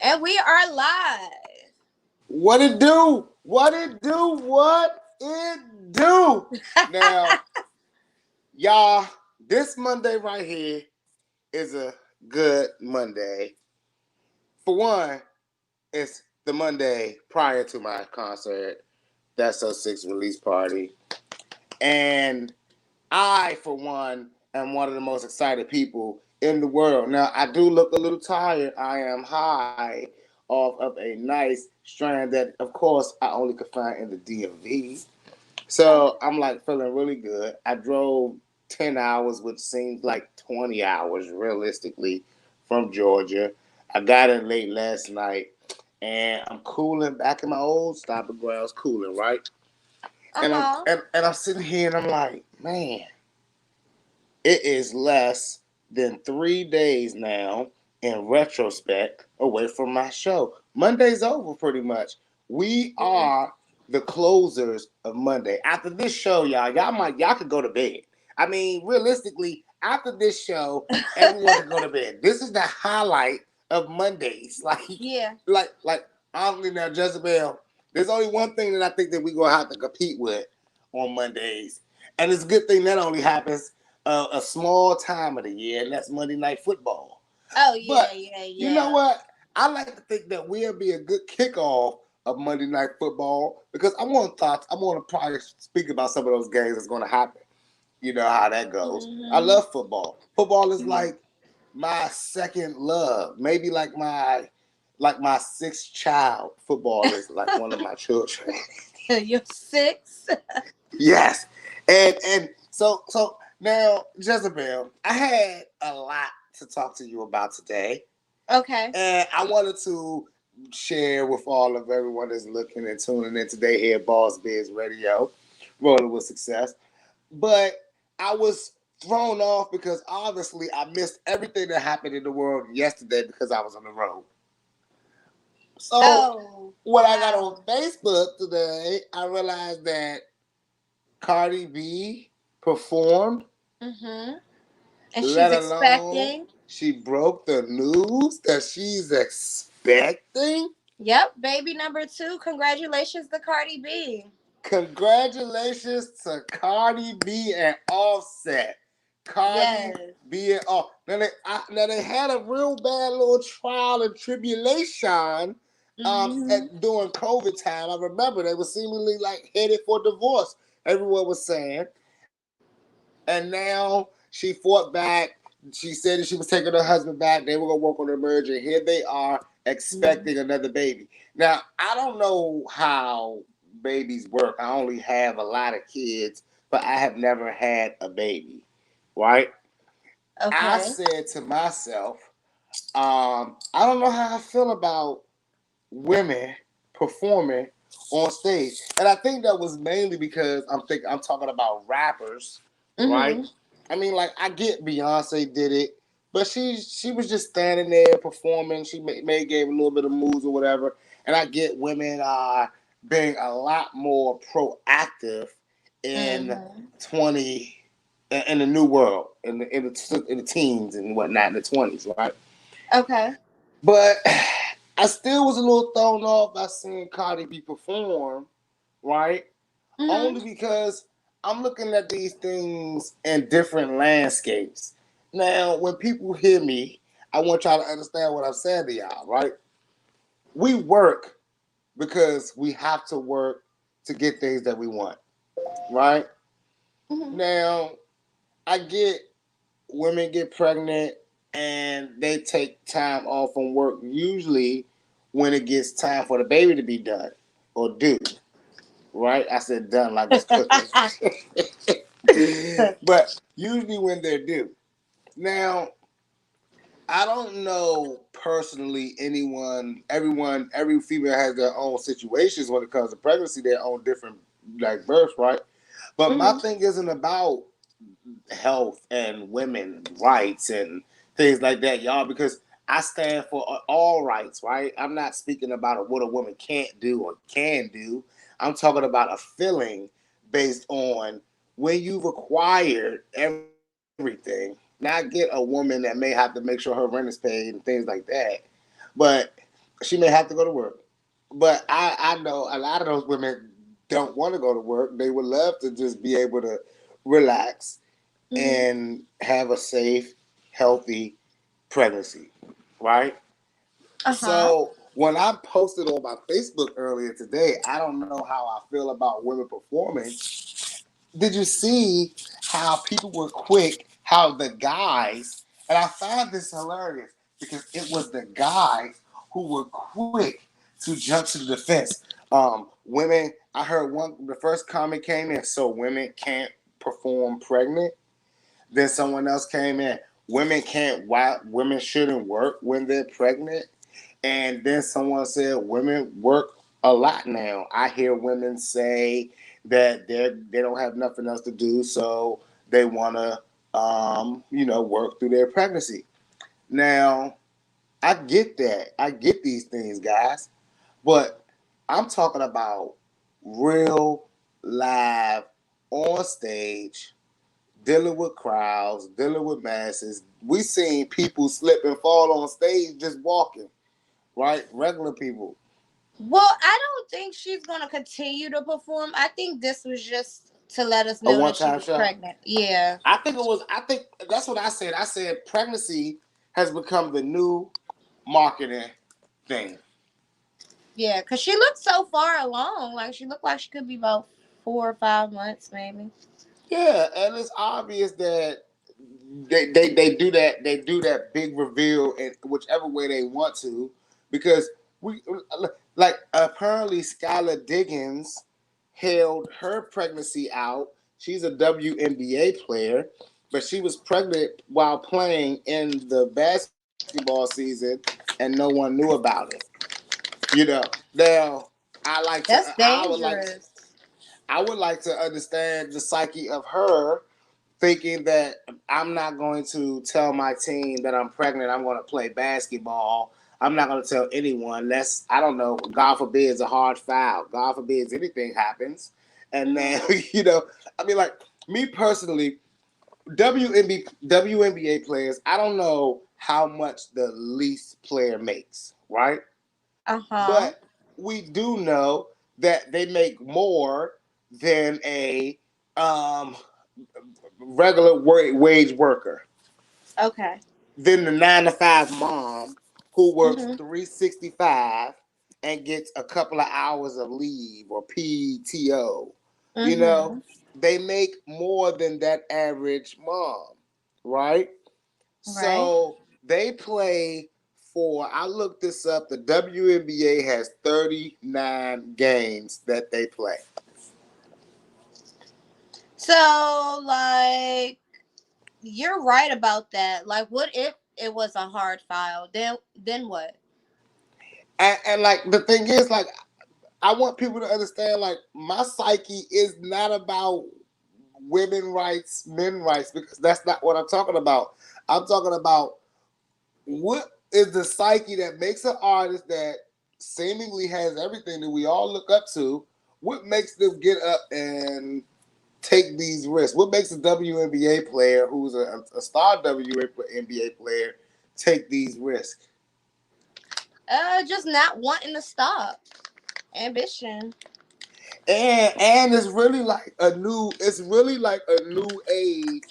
And we are live. What it do? What it do? What it do? Now, y'all, this Monday right here is a good Monday. For one, it's the Monday prior to my concert. That's a six release party. And I, for one, am one of the most excited people in the world. Now, I do look a little tired. I am high off of a nice strand that, of course, I only could find in the DMV. So I'm like feeling really good. I drove 10 hours, which seems like 20 hours realistically from Georgia. I got in late last night and I'm cooling back in my old stopping grounds, cooling, right? And I'm Uh-huh. and I'm sitting here and I'm like, man, it is less than 3 days now in retrospect away from my show. Monday's over pretty much. We Yeah. are the closers of Monday. After this show, y'all could go to bed. I mean, realistically, after this show, everyone could go to bed. This is the highlight of Mondays. Yeah. Like honestly now, Jezebel, there's only one thing that I think that we're gonna have to compete with on Mondays. And it's a good thing that only happens a small time of the year, and that's Monday Night Football. Oh yeah, But yeah, you know yeah. what? I like to think that we'll be a good kickoff of Monday Night Football because I want to probably speak about some of those games that's going to happen. You know how that goes. I Mm-hmm. love football. Football is like my second love. Maybe like my sixth child. Football is like one of my children. You're six. Yes. And so now, Jezebel, I had a lot to talk to you about today. Okay. And I wanted to share with all of everyone that's looking and tuning in today here at Boss Biz Radio, Rolling with Success. But I was thrown off because obviously I missed everything that happened in the world yesterday because I was on the road. So Oh when I got on wow. Facebook today, I realized that Cardi B performed, Mm-hmm. And she's let alone expecting. she broke the news that she's expecting. Yep, baby number two. Congratulations to Cardi B. Congratulations to Cardi B and Offset. Cardi Yes. B and Off. Now they had a real bad little trial and tribulation Mm-hmm. during COVID time. I remember they were seemingly like headed for divorce. Everyone was saying, and now she fought back. She said that she was taking her husband back. They were gonna work on the merger. Here they are expecting another baby. Now I don't know how babies work. I only have a lot of kids, but I have never had a baby. Right? I Okay. said to myself, I don't know how I feel about women performing on stage, and I think that was mainly because I'm talking about rappers, right? Mm-hmm. I mean, like I get Beyonce did it, but she was just standing there performing. She may gave a little bit of moves or whatever, and I get women are being a lot more proactive in Mm-hmm. 20 in the new world in the teens and whatnot in the 20s, right? Okay. But I still was a little thrown off by seeing Cardi B perform, right? Mm-hmm. Only because I'm looking at these things in different landscapes. Now, when people hear me, I want y'all to understand what I'm saying to y'all, right? We work because we have to work to get things that we want, right? Mm-hmm. Now, I get women get pregnant and they take time off from work usually when it gets time for the baby to be done or due, right? I said done like it's cooking. But usually when they're due. Now, I don't know personally every female has their own situations when it comes to pregnancy, their own different like births, right? But my Mm-hmm. thing isn't about health and women rights and things like that, y'all, because I stand for all rights, right? I'm not speaking about what a woman can't do or can do. I'm talking about a feeling based on when you've acquired everything. Now, I get a woman that may have to make sure her rent is paid and things like that, but She may have to go to work. But I know a lot of those women don't want to go to work. They would love to just be able to relax Mm-hmm. and have a safe, healthy pregnancy, right? Uh-huh. So when I posted on my Facebook earlier today, I don't know how I feel about women performing. Did you see how people were quick? How the guys, and I found this hilarious because it was the guys who were quick to jump to the defense. Women, I heard the first comment came in, so women can't perform pregnant. Then someone else came in, women can't, why women shouldn't work when they're pregnant. And then someone said women work a lot now. I hear women say that they don't have nothing else to do, so they want to work through their pregnancy. Now, I get that. I get these things, guys. But I'm talking about real live on stage, dealing with crowds, dealing with masses. We seen people slip and fall on stage just walking, right? Regular people. Well, I don't think she's gonna continue to perform. I think this was just to let us A know one that she time was show. pregnant. Yeah. I think that's what I said. I said pregnancy has become the new marketing thing. Yeah, because she looked so far along. Like she looked like she could be about 4 or 5 months, maybe. Yeah, and it's obvious that they do that big reveal in whichever way they want to, because we like apparently Skylar Diggins held her pregnancy out. She's a WNBA player, but she was pregnant while playing in the basketball season, and no one knew about it. Now That's dangerous. I would like to understand the psyche of her thinking that I'm not going to tell my team that I'm pregnant. I'm going to play basketball. I'm not going to tell anyone. I don't know. God forbid it's a hard foul. God forbid anything happens. And then, Mm-hmm. I mean, like me personally, WNBA players, I don't know how much the least player makes, right? Uh-huh. But we do know that they make more than a um, regular wage worker, Okay. than the 9 to 5 mom who works Mm-hmm. 365 and gets a couple of hours of leave or PTO. You know, Mm-hmm. they make more than that average mom, right? Right. So they play for, I looked this up, the WNBA has 39 games that they play. So, like, you're right about that. Like, what if it was a hard file? Then what? And like the thing is, like, I want people to understand, like, my psyche is not about women rights, men rights, because that's not what I'm talking about. I'm talking about what is the psyche that makes an artist that seemingly has everything that we all look up to. What makes them get up and take these risks? What makes a WNBA player who's a star WNBA player take these risks? Just not wanting to stop. Ambition. And it's really like a new age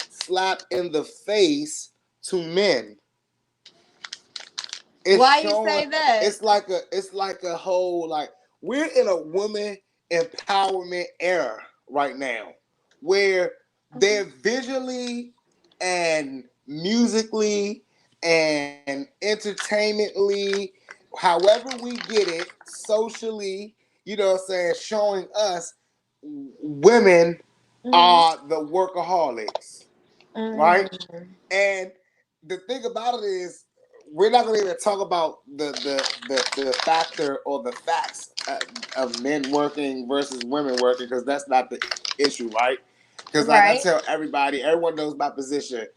slap in the face to men. It's Why you showing, say that? it's like a whole, like, we're in a woman empowerment era right now where they're visually and musically and entertainmently, however we get it, socially, what I'm saying, showing us women Mm-hmm. are the workaholics, right? Mm-hmm. And the thing about it is, we're not going to even talk about the factor or the facts of men working versus women working, because that's not the issue, right? Because like I Right. tell everybody, everyone knows my position.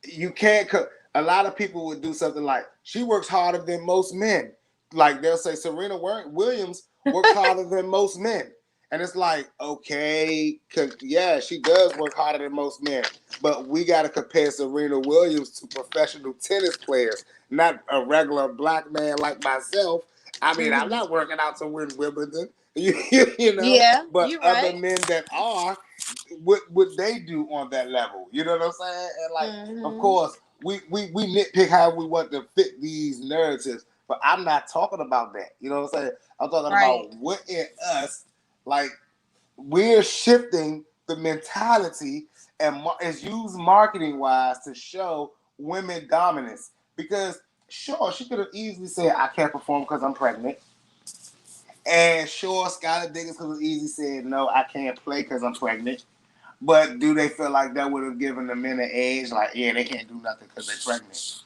You can't. A lot of people would do something like, she works harder than most men. Like they'll say Serena Williams works harder than most men, And it's like, okay, yeah, she does work harder than most men, but we got to compare Serena Williams to professional tennis players, not a regular black man like myself. I mean, I'm Hmm. not working out to win Wimbledon, you know, Yeah, but you other right. men that are, what would they do on that level? You know what I'm saying? And like, of Hmm. course, we nitpick how we want to fit these narratives, but I'm not talking about that. You know what I'm saying? I'm talking Right. about what in us, like, we're shifting the mentality and is used marketing wise to show women dominance. Because sure, she could have easily said, "I can't perform because I'm pregnant," and sure, Skylar Diggins could have easily said, "No, I can't play because I'm pregnant." But do they feel like that would have given the men an edge? Like, yeah, they can't do nothing because they're pregnant.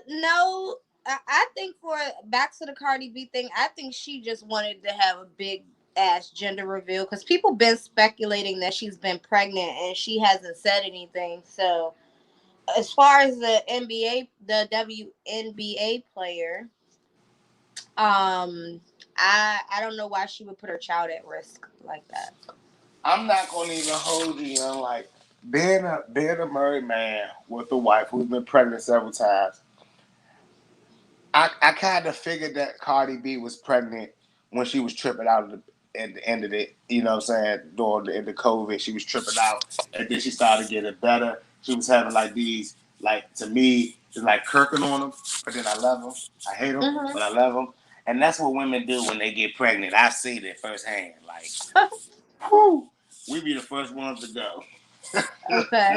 No. I think for back to the Cardi B thing, I think she just wanted to have a big ass gender reveal because people been speculating that she's been pregnant and she hasn't said anything. So as far as the NBA, the WNBA player, I don't know why she would put her child at risk like that. I'm not gonna even hold you, like being a married man with a wife who's been pregnant several times. I kind of figured that Cardi B was pregnant when she was tripping out at the end of it. You know what I'm saying? During the end of COVID, she was tripping out, and then she started getting better. She was having like these, like, to me, it's like kirking on them, but then I love them. I hate them, Hmm. but I love them. And that's what women do when they get pregnant. I've seen it firsthand. Like, whew, we be the first ones to go. Okay.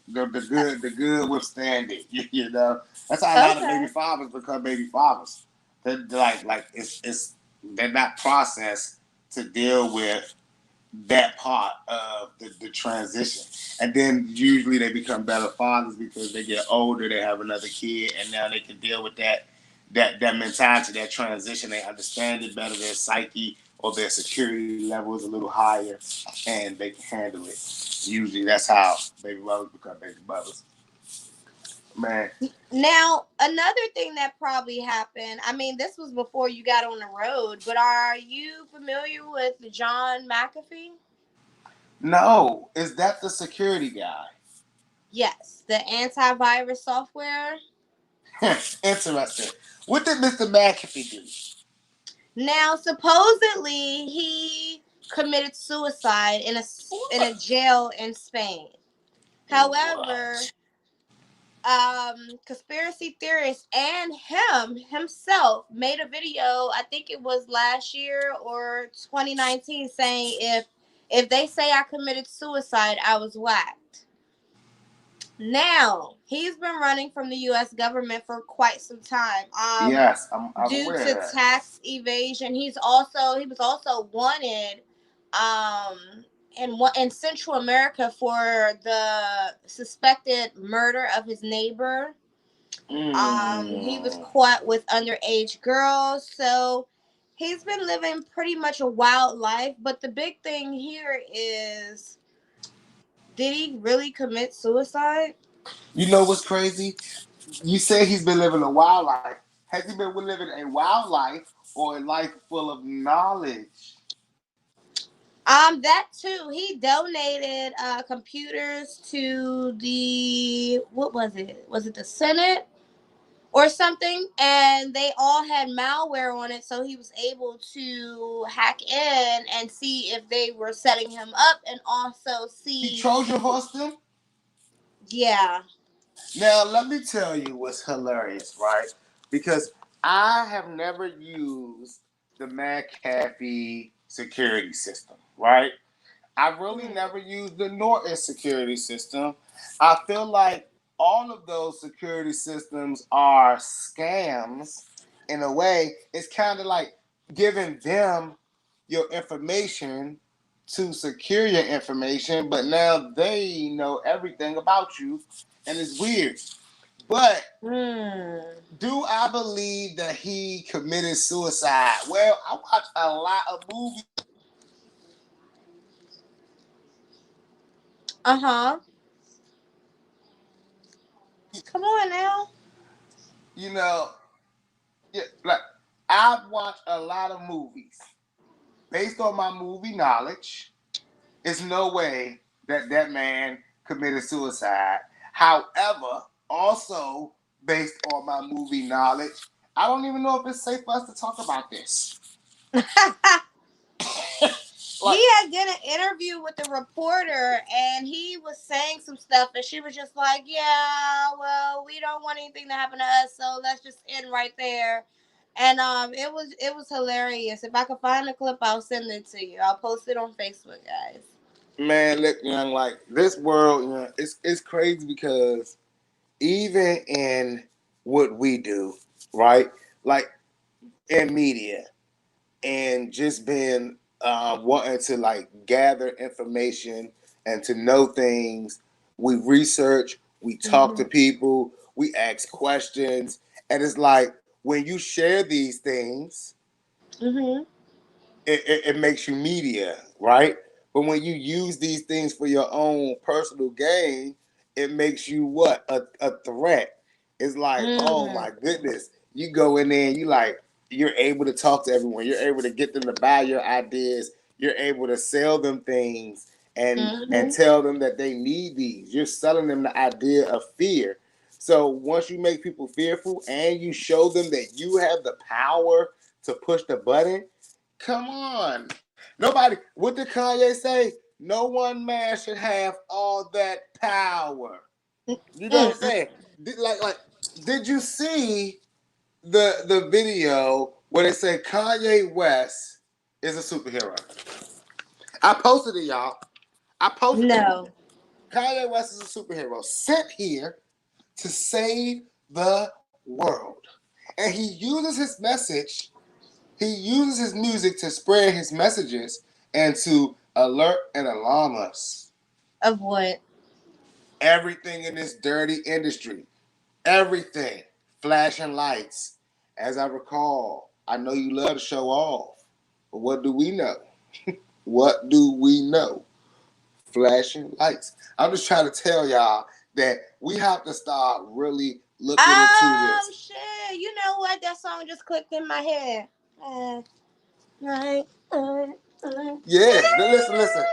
The good withstand it. You know, that's how a lot of baby Okay. fathers become baby fathers. They're like it's they're not processed to deal with that part of the transition. And then usually they become better fathers because they get older, they have another kid, and now they can deal with that mentality, that transition. They understand it better. Their psyche or their security level is a little higher, and they can handle it. Usually that's how baby mothers become baby mothers. Man, Now, another thing that probably happened, I mean, this was before you got on the road, but are you familiar with John McAfee? no, is that the security guy? Yes, the antivirus software. Interesting. What did Mr. McAfee do? Now, supposedly, he committed suicide in a jail in Spain. However, What? conspiracy theorists and him himself made a video, I think it was last year or 2019, saying if they say I committed suicide, I was whacked. Now he's been running from the U.S. government for quite some time, Yes, I'm due aware of to that. tax evasion. He was also wanted in Central America for the suspected murder of his neighbor. He was Mm. caught with underage girls, so he's been living pretty much a wild life. But the big thing here is, did he really commit suicide? You know what's crazy? You say he's been living a wild life. Has he been living a wild life or a life full of knowledge? That too. He donated computers to the, what was it? Was it the Senate or something? And they all had malware on it, so he was able to hack in and see if they were setting him up, and also He see. Trojan horsed them? Yeah. Now, let me tell you what's hilarious, right? Because I have never used the McAfee security system, right? I really Mm. never used the Norton security system. I feel like all of those security systems are scams in a way. It's kind of like giving them your information to secure your information, but now they know everything about you, and it's weird. But Mm. do I believe that he committed suicide? Well, I watch a lot of movies. Uh huh. Come on now. You know, yeah, like. I've watched a lot of movies based on my movie knowledge. It's no way that that man committed suicide. However, also based on my movie knowledge, I don't even know if it's safe for us to talk about this. Like, He had did an interview with the reporter, and he was saying some stuff, and she was just like, "Yeah, well, we don't want anything to happen to us, so let's just end right there." And it was hilarious. If I could find the clip, I'll send it to you. I'll post it on Facebook, guys. man, look, young, like this world, it's crazy because even in what we do, right? Like in media and just being wanting to like gather information and to know things. We research, we talk to Mhm. people, we ask questions, and it's like when you share these things, Mhm. it makes you media, right? But when you use these things for your own personal gain, it makes you what? A threat. It's like, oh Mhm. my goodness. You go in there and you're able to talk to everyone. You're able to get them to buy your ideas. You're able to sell them things and Mhm. tell them that they need these. You're selling them the idea of fear. So once you make people fearful and you show them that you have the power to push the button, come on. Nobody, what did Kanye say? No one man should have all that power. You know what I'm Mm-mm. saying? Did you see the video where they say Kanye West is a superhero? I posted it, y'all. I posted it. No. Kanye West is a superhero sent here to save the world. And he uses his message, he uses his music to spread his messages and to alert and alarm us. Of what? Everything in this dirty industry, everything, flashing lights. As I recall, I know you love to show off, but what do we know? What do we know? Flashing lights. I'm just trying to tell y'all that we have to start really looking into Oh this. shit! You know what? That song just clicked in my head. Right. Yeah, listen.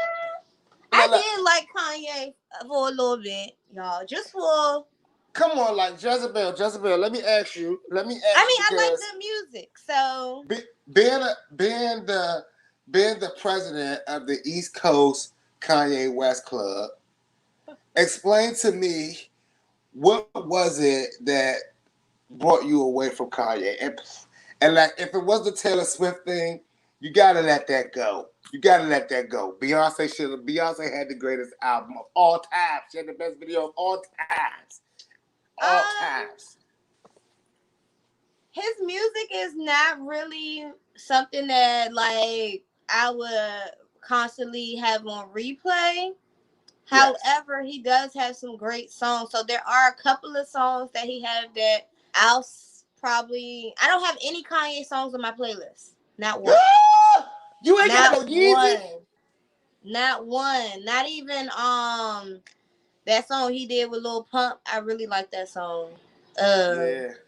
I Look, did like Kanye for a little bit, y'all. Just for, come on, like Jezebel. Let me ask you I like because the music, so. be, being the president of the East Coast Kanye West Club, explain to me what was it that brought you away from Kanye, and like if it was the Taylor Swift thing, you gotta let that go. You gotta let that go. Beyonce had the greatest album of all time. She had the best video of all times. All Um, times. his music is not really something that like I would constantly have on replay. Yes. However, he does have some great songs. So there are a couple of songs that he have that probably I don't have any Kanye songs on my playlist. Not one. You ain't got Not no Yeezy? one. Not one. Not even that song he did with Lil Pump. I really like that song. Uh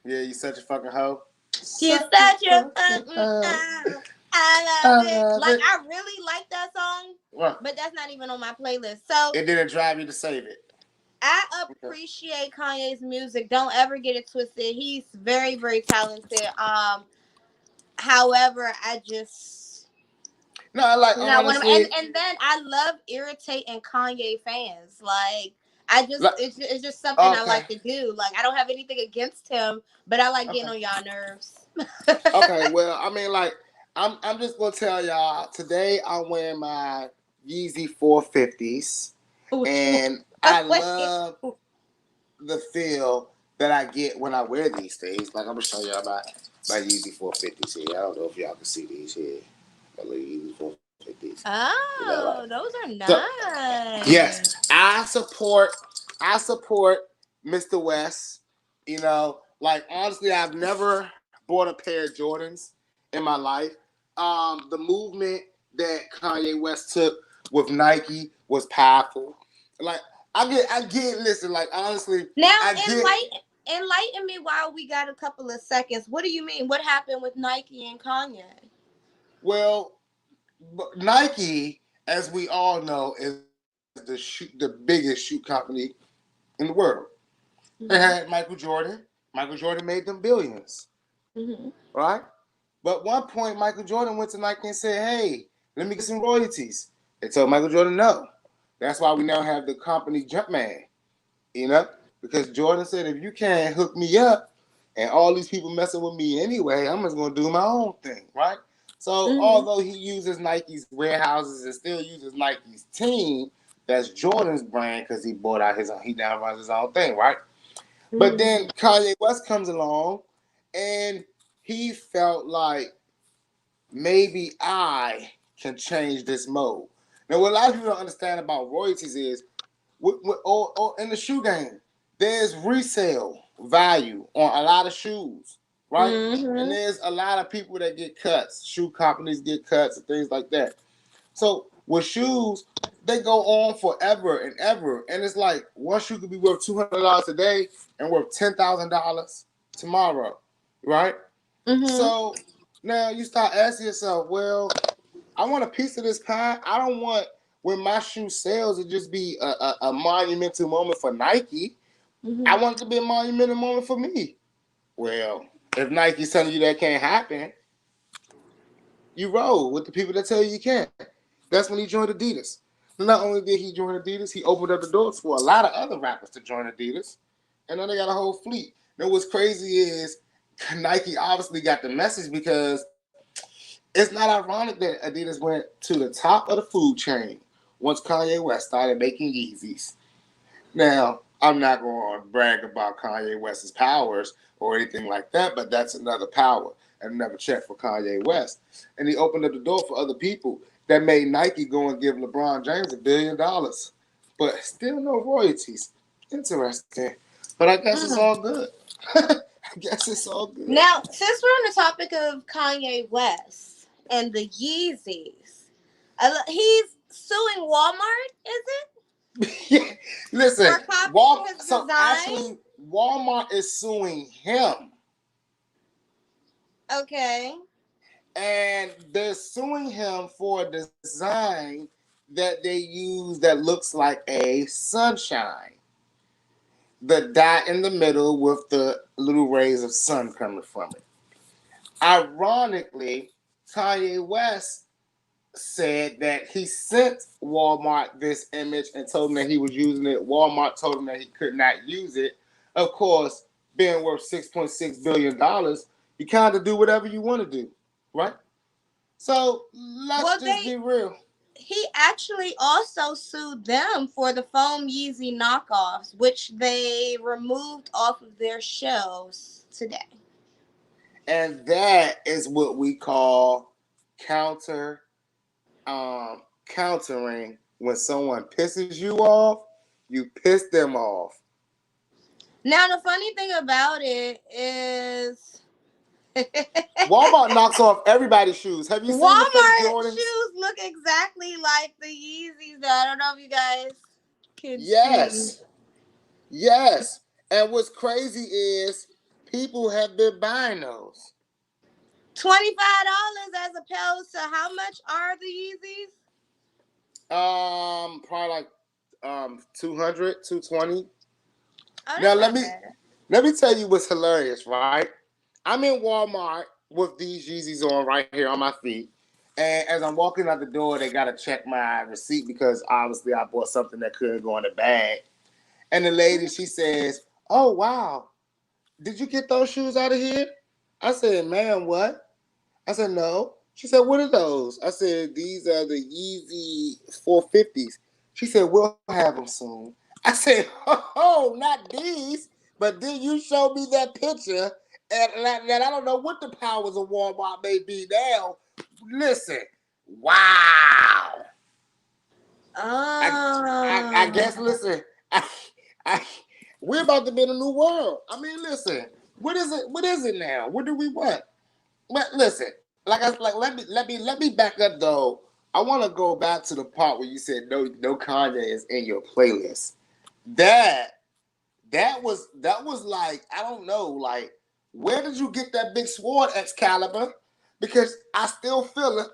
Yeah, you such a fucking hoe. She's Such a such a fucking hoe. I I love it. love Like it. I really like that song, Well, but that's not even on my playlist. So it didn't drive you to save it. I Okay. appreciate Kanye's music. Don't ever get it twisted. He's very, very talented. However, I just No, like not one of them. And honestly, and then I love irritating Kanye fans. Like I just like it's just something I okay, like to do. Like I don't have anything against him, but I like getting okay, on y'all nerves. okay. Well, I mean, like I'm just gonna tell y'all today. I'm wearing my Yeezy 450s, Which one? and I What? love the feel that I get when I wear these things. Like I'm gonna show y'all my Yeezy 450s here. I don't know if y'all can see these here. My little Yeezy 450s. Oh, those are So yes, nice. I support Mr. West. Like honestly, I've never bought a pair of Jordans in my life. The movement that Kanye West took with Nike was powerful. Like I get. Listen, like honestly, Now, I get. enlighten me while we got a couple of seconds. What do you mean? What happened with Nike and Kanye? Well, Nike, as we all know, is the biggest shoe company in the world. They had Mm-hmm. Michael Jordan. Michael Jordan made them billions, Mm-hmm. right? But one point, Michael Jordan went to Nike and said, "Hey, let me get some royalties." They told Michael Jordan no. That's why we now have the company Jumpman, you know, because Jordan said, "If you can't hook me up, and all these people messing with me anyway, I'm just gonna do my own thing, right?" So Mm-hmm. although he uses Nike's warehouses and still uses Nike's team, that's Jordan's brand because he bought out his own, he now runs his own thing, right? But Mm-hmm. then Kanye West comes along and he felt like maybe I can change this mode. Now, what a lot of people don't understand about royalties is, in the shoe game, there's resale value on a lot of shoes, right? And Mm-hmm. there's a lot of people that get cuts. Shoe companies get cuts and things like that. So with shoes, they go on forever and ever. And it's like one shoe could be worth $200 today and worth $10,000 tomorrow, right? Mm-hmm. So now you start asking yourself, well, I want a piece of this pie. I don't want when my shoe sells to just be a monumental moment for Nike. I Mm-hmm. want it to be a monumental moment for me. Well, if Nike's telling you that can't happen, you roll with the people that tell you can. That's when he joined Adidas. Not only did he join Adidas, he opened up the doors for a lot of other rappers to join Adidas. And now they got a whole fleet. Now what's crazy is Nike obviously got the message because it's not ironic that Adidas went to the top of the food chain once Kanye West started making Yeezys. Now, I'm not going to brag about Kanye West's powers or anything like that, but that's another power and another check for Kanye West. And he opened up the door for other people that made Nike go and give LeBron James $1 billion, but still no royalties. Interesting. But I guess it's all Mm. good. I guess it's all good. Now, since we're on the topic of Kanye West and the Yeezys, he's suing Walmart, is it? Yeah. Listen, For copying his So design? actually, Walmart is suing him, Okay. and they're suing him for a design that they use that looks like a sunshine. The dot in the middle with the little rays of sun coming from it. Ironically, Kanye West said that he sent Walmart this image and told him that he was using it. Walmart told him that he could not use it. Of course, being worth $6.6 billion, you kind of do whatever you want to do, right? So let's Well, just be real. he actually also sued them for the foam Yeezy knockoffs, which they removed off of their shelves today. And that is what we call counter countering. When someone pisses you off, you piss them off. Now, the funny thing about it is Walmart knocks off everybody's shoes. Have you seen the fake Walmart Jordans? shoes look exactly like the Yeezys, though. I don't know if you guys can see. Yes. Yes. And what's crazy is people have been buying those. $25 as opposed to how much are the Yeezys? Probably like 200, 220. Oh, Now that's not bad. let me tell you what's hilarious, right? I'm in Walmart with these Yeezys on right here on my feet. And as I'm walking out the door, they gotta check my receipt because obviously I bought something that couldn't go in the bag. And the lady, she says, "Oh wow, did you get those shoes out of here?" I said, "Ma'am, what?" I said, "No." She said, "What are those?" I said, "These are the Yeezy 450s." She said, "We'll have them soon." I said, "Oh, not these." But then you showed me that picture, and I don't know what the powers of Walmart may be now. Listen, wow. I, I guess, Oh. listen, I, we're about to be in a new world. I mean, listen, what is it? What is it now? What do we want? But listen, let me back up though. I want to go back to the part where you said no Kanye is in your playlist. That that was like, I don't know, like, where did you get that big sword, Excalibur? Because I still feel it,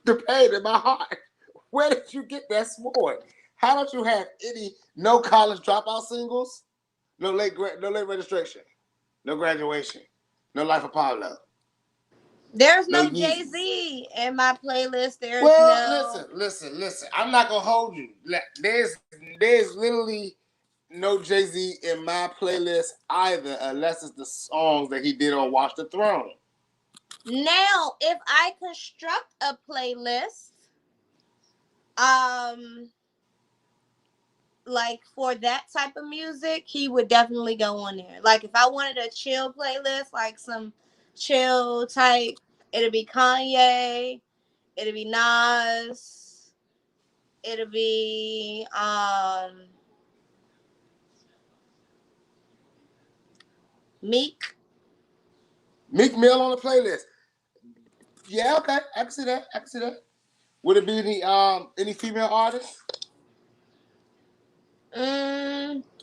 the pain in my heart. Where did you get that sword? How don't you have any no college dropout singles, no late registration, no graduation, no life of Pablo, There's no no Jay Yeezys? Z in my playlist. There's Well, no. listen. I'm not gonna hold you. There's literally no Jay Z in my playlist either, unless it's the songs that he did on Watch the Throne. Now, if I construct a playlist, um, like for that type of music, he would definitely go on there. Like if I wanted a chill playlist, like some chill type, it'll be Kanye, it'll be Nas, it'll be Meek. Meek Mill on the playlist. Yeah, okay, I can see that. I can see that. Would it be any female artists?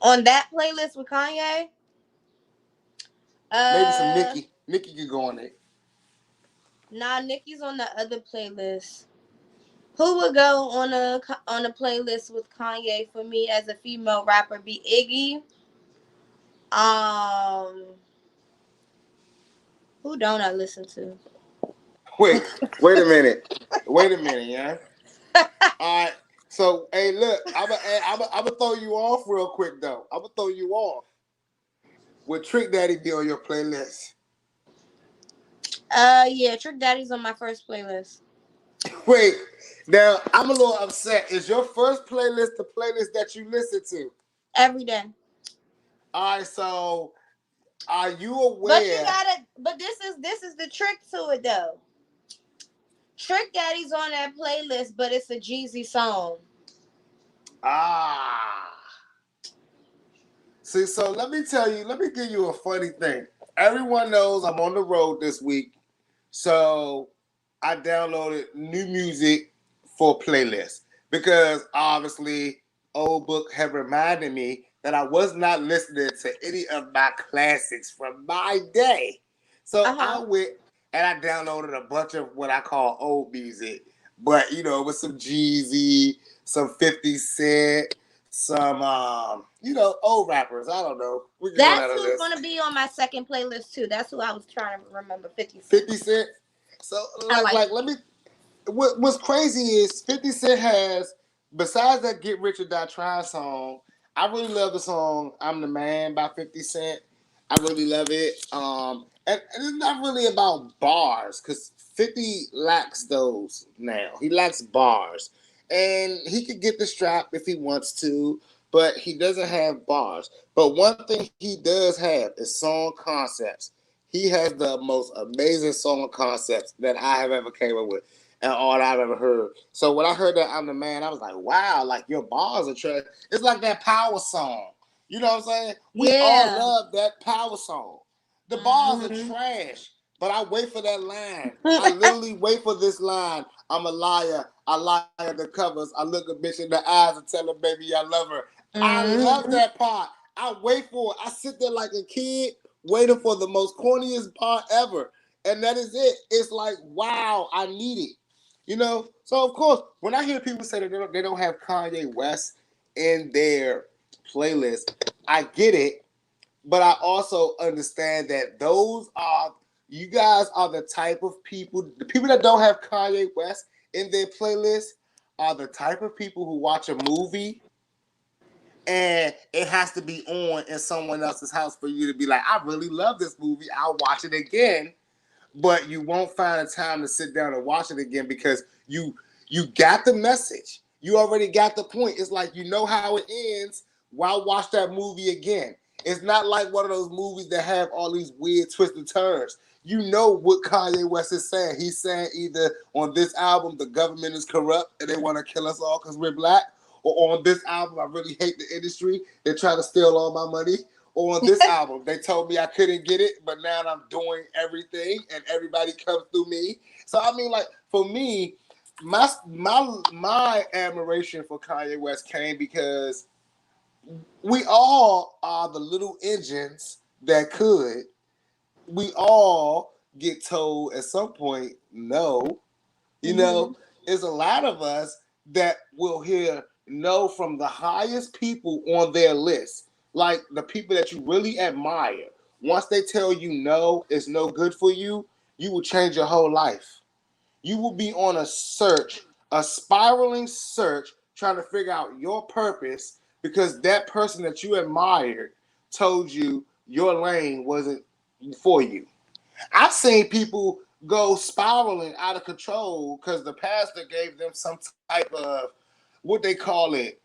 On that playlist with Kanye, Maybe some uh, Nicki. Nicki could go on there. nah, Nicki's on the other playlist. Who would go on a playlist with Kanye for me as a female rapper? Be Iggy. Um, who don't I listen to? Wait, wait a minute. Wait a minute, yeah. All right. So, hey, look, I'm gonna throw you off real quick though. I'm gonna throw you off. Would Trick Daddy be on your playlist? Yeah, Trick Daddy's on my first playlist Wait, now I'm a little upset. Is your first playlist the playlist that you listen to? every day. All right, so are you But you aware? gotta. But this is the trick to it though. Trick Daddy's on that playlist, but it's a Jeezy song. Ah, see, so let me give you a funny thing. Everyone knows I'm on the road this week, so I downloaded new music for playlists because obviously old book have reminded me that I was not listening to any of my classics from my day. So Uh I huh. went and I downloaded a bunch of what I call old music, but with some Jeezy, some 50 Cent, some old rappers. I don't know. We can go That's down the who's list. gonna be on my second playlist too. That's who I was trying to remember. 50 Cent. 50 Cent. So I like like let me what's crazy is 50 Cent has, besides that Get Rich or Die Trying song, I really love the song I'm the Man by 50 Cent. I really love it. And it's not really about bars because 50 lacks those now. He lacks bars. And he could get the strap if he wants to, but he doesn't have bars. But one thing he does have is song concepts. He has the most amazing song concepts that I have ever came up with and all I've ever heard. So when I heard that I'm the Man, I was like, wow, like your bars are trash. It's like that power song. You know what I'm saying? We all Yeah. love that power song. The bars are Hmm. trash, but I wait for that line. I literally wait for this line. I'm a liar. I lie at the covers. I look a bitch in the eyes and tell her, baby, I love her. I love Hmm. that part. I wait for it. I sit there like a kid waiting for the most corniest part ever. And that is it. It's like, wow, I need it. So of course, when I hear people say that they don't have Kanye West in their playlist, I get it, but I also understand that those are you guys are the type of people, the people that don't have Kanye West in their playlist are the type of people who watch a movie and it has to be on in someone else's house for you to be like, I really love this movie. I'll watch it again, but you won't find a time to sit down and watch it again because you got the message. You already got the point. It's like you know how it ends. Why watch that movie again? It's not like one of those movies that have all these weird twisted turns. You know what Kanye West is saying. He's saying either on this album the government is corrupt and they want to kill us all because we're black, or on this album I really hate the industry. They're trying to steal all my money, on this album. They told me I couldn't get it, but now I'm doing everything and everybody comes through me. So I mean, like for me, my admiration for Kanye West came because we all are the little engines that could. We all get told at some point no. You Mm-hmm. know, there's a lot of us that will hear no from the highest people on their list, like the people that you really admire. Once they tell you no, it's no good for you, you will change your whole life. You will be on a search, a spiraling search, trying to figure out your purpose because that person that you admired told you your lane wasn't for you. I've seen people go spiraling out of control because the pastor gave them some type of what they call it,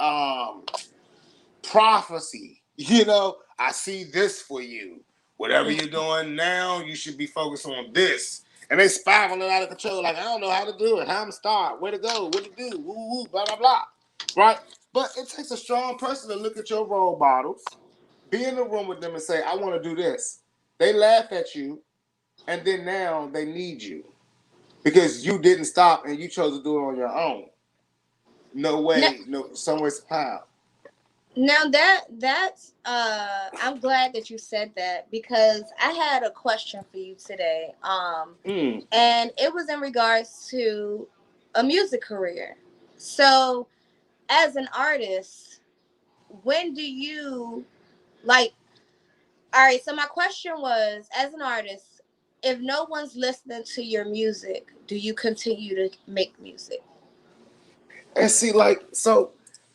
prophecy. You know, I see this for you. Whatever you're doing now, you should be focused on this. And they spiraling out of control, like I don't know how to do it, how to start, where to go, what to do, woo woo, blah blah blah. Right? But it takes a strong person to look at your role models, be in the room with them and say, I want to do this. They laugh at you, and then now they need you because you didn't stop and you chose to do it on your own. No Now, way, no somewhere how. now that's I'm glad that you said that because I had a question for you today. Mm. And it was in regards to a music career. So, as an artist, when do you like all right, so my question was as an artist, if no one's listening to your music, do you continue to make music? And see, like, so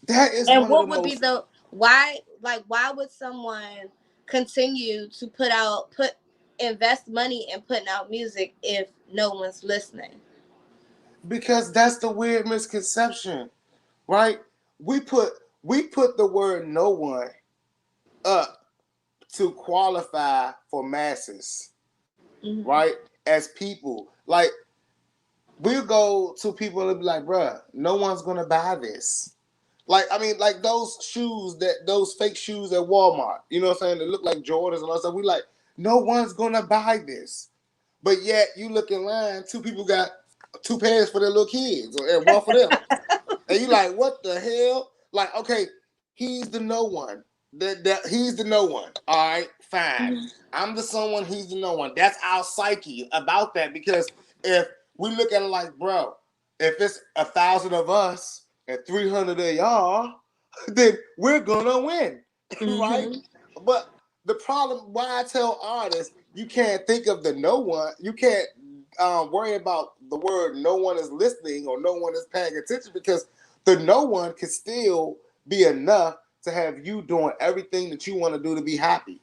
that is And one of the what would be most the why would someone continue to put invest money in putting out music if no one's listening? because that's the weird misconception, right? We put we put the word no one up to qualify for masses, Mm-hmm. right? As people. Like we'll go to people and be like, bruh, no one's gonna buy this. Like I mean, like those shoes those fake shoes at Walmart, you know what I'm saying? They look like Jordans and all that stuff. We like, no one's gonna buy this. But yet you look in line, two people got two pairs for their little kids and one for them. And you like, what the hell? Like, okay, he's the no one. He's the no one. All right, fine. I'm the someone, he's the no one. That's our psyche about that because if we look at it like, bro, if it's 1,000 of us and 300 of y'all, then we're gonna win, right? Mm-hmm. But the problem, why I tell artists, you can't think of the no one, you can't worry about the word no one is listening or no one is paying attention because the no one can still be enough to have you doing everything that you want to do to be happy,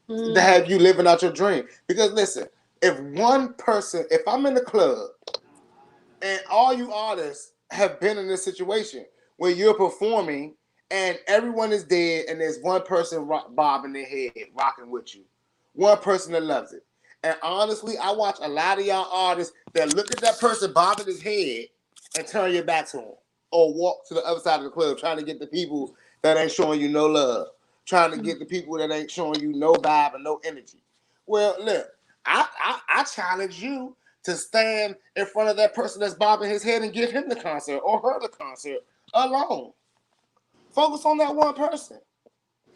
to Mm-hmm. have you living out your dream. Because listen, if one person, if I'm in the club and all you artists have been in this situation where you're performing and everyone is dead and there's one person bobbing their head, rocking with you. One person that loves it. And honestly, I watch a lot of y'all artists that look at that person bobbing his head and turn your back to him. Or walk to the other side of the club trying to get the people that ain't showing you no love. Trying to get the people that ain't showing you no vibe and no energy. Well, look, I challenge you to stand in front of that person that's bobbing his head and give him the concert or her the concert alone. Focus on that one person.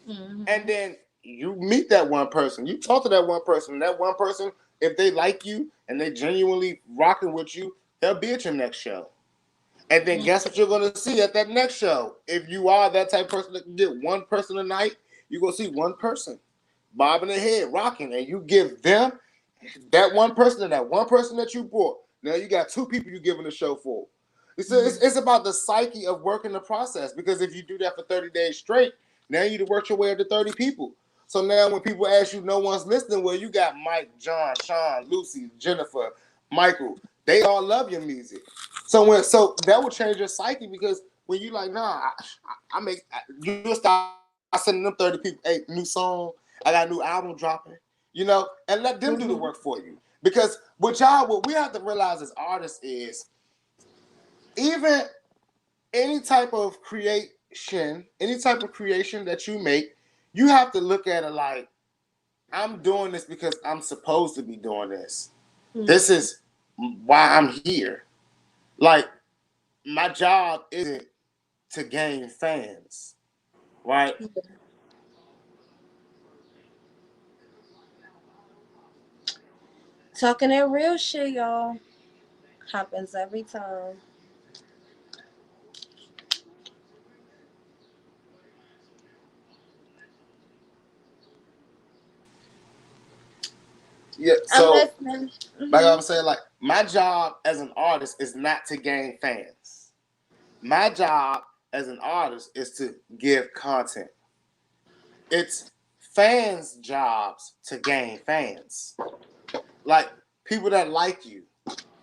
And Mm-hmm. then you meet that one person. You talk to that one person. And that one person, if they like you and they genuinely rocking with you, they'll be at your next show. And then guess what you're gonna see at that next show? If you are that type of person that can get one person a night, you're gonna see one person bobbing their head, rocking, and you give them that one person and that one person that you brought. Now you got two people you're giving the show for. It's about the psyche of working the process because if you do that for 30 days straight, now you work your way up to 30 people. So now when people ask you, no one's listening. Well, you got Mike, John, Sean, Lucy, Jennifer, Michael. They all love your music. So that will change your psyche because when you like, nah, you'll start sending them 30 people, hey, new song, I got a new album dropping, and let them do the work for Mm-hmm. you. Because what we have to realize as artists is even any type of creation that you make, you have to look at it like, I'm doing this because I'm supposed to be doing this. This is why I'm here. Like, my job isn't to gain fans. right? Talking that real shit, y'all. Happens every time. Yeah. I'm So, listening. like Hmm. I'm saying, like my job as an artist is not to gain fans. My job as an artist is to give content. It's fans' jobs to gain fans. Like people that like you,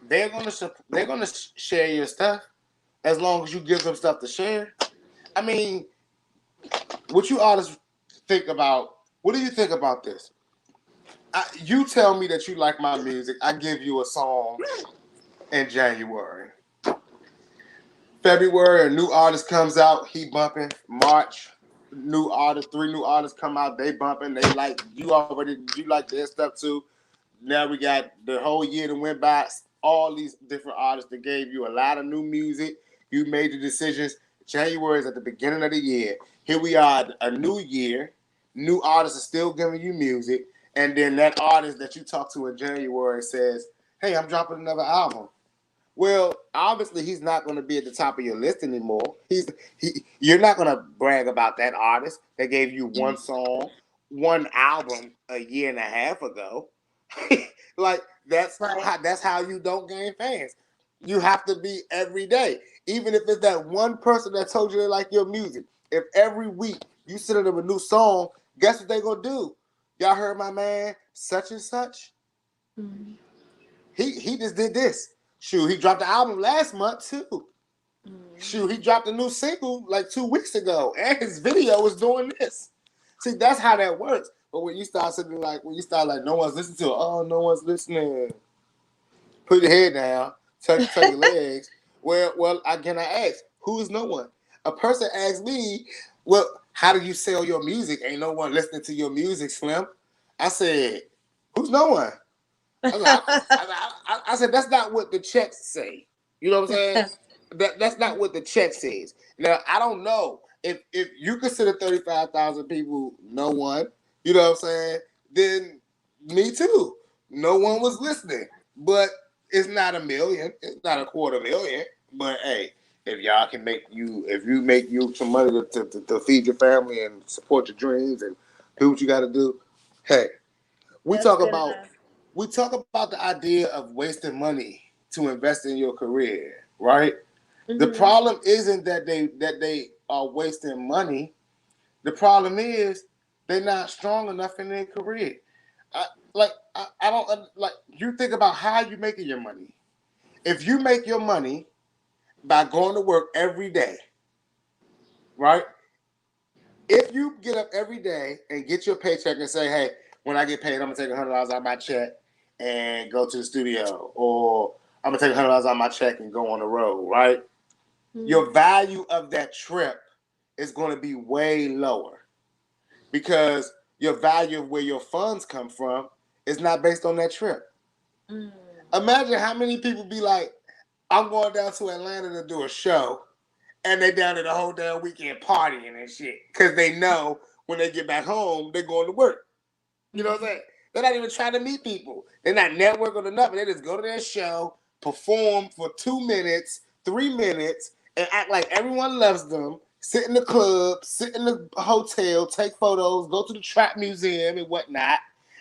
they're gonna share your stuff as long as you give them stuff to share. I mean, what you artists think about? What do you think about this? You tell me that you like my music. I give you a song in January. February, a new artist comes out, he bumping. March, new artist, three new artists come out, they bumping. They like you like their stuff too. Now we got the whole year that went by. All these different artists that gave you a lot of new music. You made the decisions. January is at the beginning of the year. Here we are, a new year. New artists are still giving you music, and then that artist that you talk to in January says, "Hey, I'm dropping another album." Well, obviously he's not going to be at the top of your list anymore. You're not going to brag about that artist that gave you one song, one album a year and a half ago. Like Right. that's how you don't gain fans. You have to be every day, even if it's that one person that told you they like your music. If every week you send them a new song, guess what they gonna do? Y'all heard my man such and such? Mm-hmm. He just did this. Shoot, he dropped the album last month too. Shoot, he dropped a new single like 2 weeks ago, and his video is doing this. See, that's how that works. But when you start sitting like, when you start like, no one's listening to it. Oh, no one's listening. Put your head down, tuck your legs. Well, again, I ask, who is no one? A person asked me, well, how do you sell your music? Ain't no one listening to your music, Slim. I said, who's no one? I said that's not what the checks say. You know what I'm saying? That's not what the check says. Now I don't know if you consider 35,000 people no one. You know what I'm saying? Then me too. No one was listening, but it's not a million. It's not a quarter million. But hey, if you make you some money to feed your family and support your dreams and do what you got to do, hey, we That's talk good about enough. the idea of wasting money to invest in your career, right? The Hmm. problem isn't that they are wasting money. The problem is they're not strong enough in their career. I, I don't like you think about how you making your money. If you make your money by going to work every day, right? If you get up every day and get your paycheck and say, "Hey, when I get paid, I'm gonna take $100 out of my check and go to the studio," or "I'm gonna take $100 out of my check and go on the road," right? Hmm. Your value of that trip is going to be way lower because your value of where your funds come from is not based on that trip. Mm. Imagine how many people be like, "I'm going down to Atlanta to do a show," and they down there the whole damn weekend partying and shit because they know when they get back home they're going to work. You know what I'm saying? They're not even trying to meet people. They're not networking or nothing. They just go to their show, perform for 2 minutes, 3 minutes, and act like everyone loves them. Sit in the club, sit in the hotel, take photos, go to the trap museum and whatnot,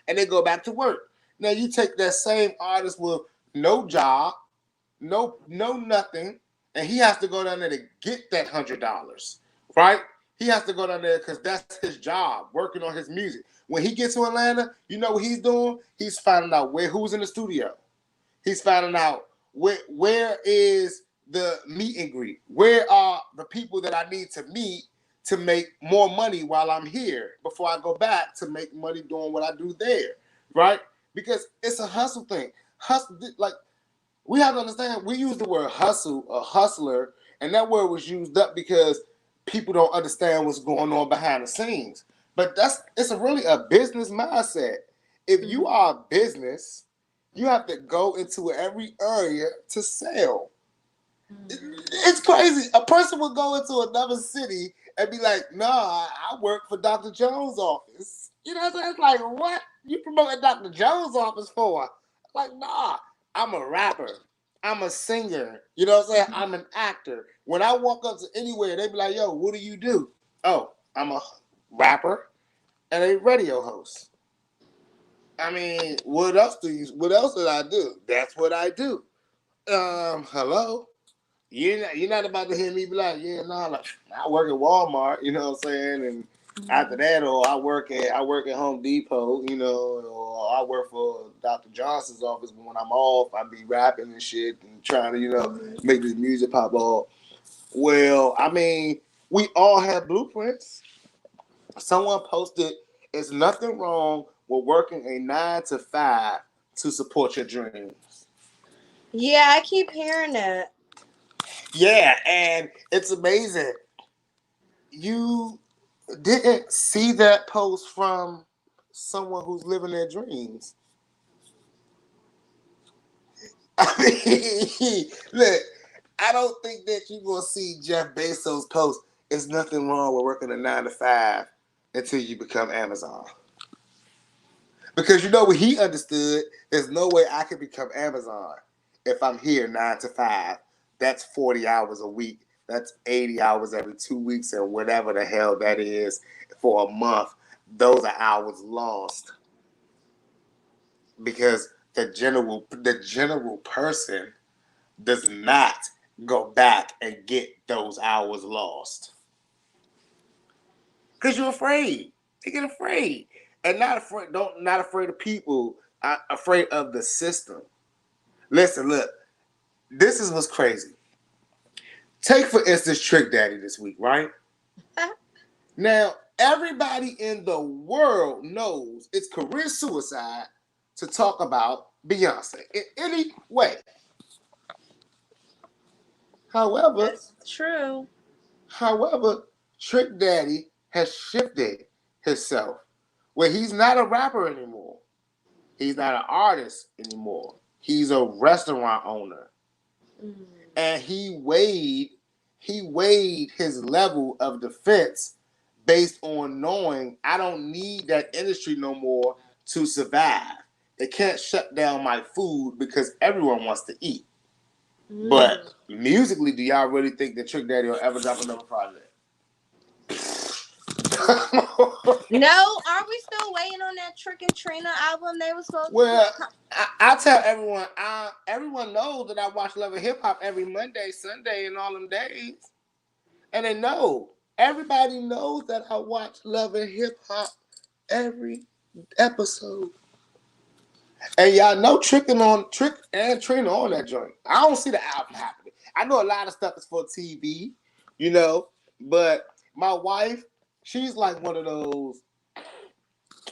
and they go back to work. Now you take that same artist with no job, no nothing, and he has to go down there to get that $100, right? He has to go down there because that's his job, working on his music. When he gets to Atlanta, you know what he's doing? He's finding out who's in the studio. He's finding out where is the meet and greet. Where are the people that I need to meet to make more money while I'm here before I go back to make money doing what I do there, right? Because it's a hustle thing. Hustle, like we have to understand, we use the word hustle, a hustler, and that word was used up because people don't understand what's going on behind the scenes. But it's really a business mindset. If you Mm. are a business, you have to go into every area to sell. Mm. It's crazy. A person would go into another city and be like, "No, I work for Dr. Jones' office." You know what I'm saying? It's like, what you promoting Dr. Jones' office for? Like, nah, I'm a rapper. I'm a singer. You know what I'm saying? I'm an actor. When I walk up to anywhere, they be like, "Yo, what do you do?" Oh, I'm a rapper and a radio host. I mean, what else do you? What else did I do? That's what I do. Hello. You're not about to hear me be like, yeah, no, like, I work at Walmart, you know what I'm saying, and after that, or I work at Home Depot, or I work for Dr. Johnson's office. But when I'm off, I be rapping and shit and trying to, make this music pop off. Well, I mean, we all have blueprints. Someone posted, "It's nothing wrong with working a 9 to 5 to support your dreams." Yeah, I keep hearing that. Yeah, and it's amazing. You didn't see that post from someone who's living their dreams. I mean, look, I don't think that you're gonna see Jeff Bezos post. It's nothing wrong with working a 9 to 5 until you become Amazon. Because you know what he understood, there's no way I could become Amazon if I'm here 9 to 5. That's 40 hours a week. That's 80 hours every 2 weeks, and whatever the hell that is for a month. Those are hours lost. Because the general person does not go back and get those hours lost. Because you're afraid. You get afraid. And not afraid of people, afraid of the system. Listen, look, this is what's crazy. Take, for instance, Trick Daddy this week, right? Now, everybody in the world knows it's career suicide to talk about Beyonce in any way. However, That's true. however, Trick Daddy has shifted himself where he's not a rapper anymore. He's not an artist anymore. He's a restaurant owner. Mm. And he weighed his level of defense based on knowing I don't need that industry no more to survive. They can't shut down my food because everyone wants to eat. But Mm. musically, do y'all really think that Trick Daddy will ever drop another project? No, are we still waiting on that Trick and Trina album they were supposed to Well, come? I tell everyone, everyone knows that I watch Love and Hip Hop every Monday, Sunday, and all them days, and they know. Everybody knows that I watch Love and Hip Hop every episode, and y'all know Trick and Trina on that joint. I don't see the album happening. I know a lot of stuff is for TV, you know, but my wife, she's like one of those.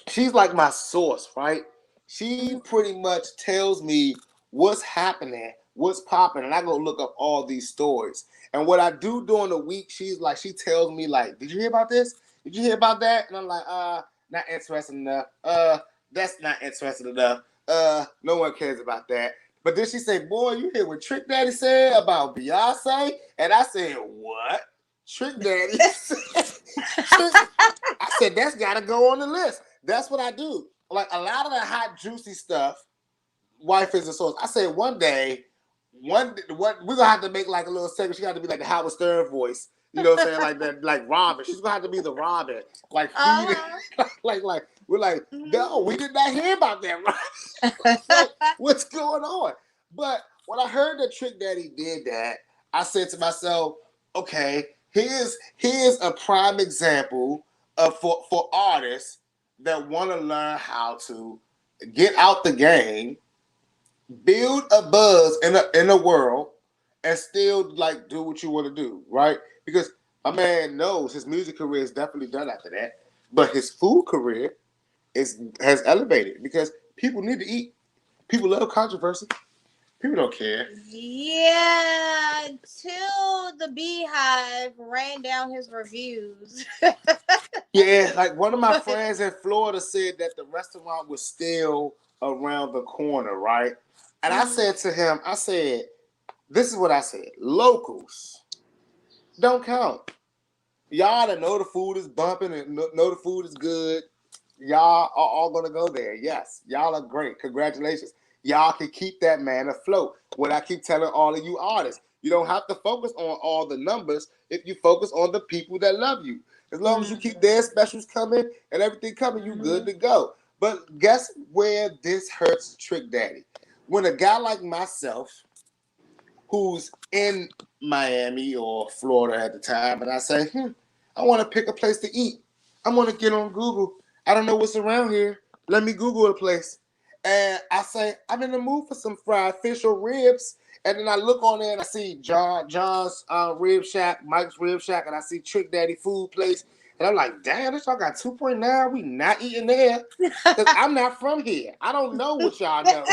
She's like my source, right? She pretty much tells me what's happening, what's popping, and I go look up all these stories. And what I do during the week, she tells me like, "Did you hear about this? Did you hear about that?" And I'm like, not interesting enough. That's not interesting enough. No one cares about that. But then she said, "Boy, you hear what Trick Daddy said about Beyonce?" And I said, "What?" Trick Daddy said, I said, "That's got to go on the list." That's what I do. Like a lot of the hot, juicy stuff, wife is a source. I said one we're gonna have to make like a little segment. She got to be like the Howard Stern voice. You know what I'm saying? Like that, like Robin. She's gonna have to be the Robin. Like feed it. Uh-huh. like we're like, no, we did not hear about that, right? Like, what's going on? But when I heard that Trick Daddy did that, I said to myself, okay, here's a prime example of for artists that want to learn how to get out the game, build a buzz in a world, and still like do what you want to do, right? Because my man knows his music career is definitely done after that, but his food career has elevated because people need to eat. People love controversy. People don't care. Yeah, until the Beehive ran down his reviews. Yeah, like one of my But friends in Florida said that the restaurant was still around the corner, right? And I said to him, I said, this is what I said: locals don't count. Y'all that know the food is bumping and know the food is good, y'all are all gonna go there. Yes, y'all are great. Congratulations. Y'all can keep that man afloat. What I keep telling all of you artists, you don't have to focus on all the numbers if you focus on the people that love you. As long as you keep their specials coming and everything coming, you good to go. But guess where this hurts Trick Daddy? When a guy like myself, who's in Miami or Florida at the time, and I say, I want to pick a place to eat. I want to get on Google. I don't know what's around here. Let me Google a place. And I say, I'm in the mood for some fried fish or ribs. And then I look on there and I see John's Rib Shack, Mike's Rib Shack, and I see Trick Daddy Food Place. And I'm like, damn, this y'all got 2.9. We not eating there. Because I'm not from here. I don't know what y'all know.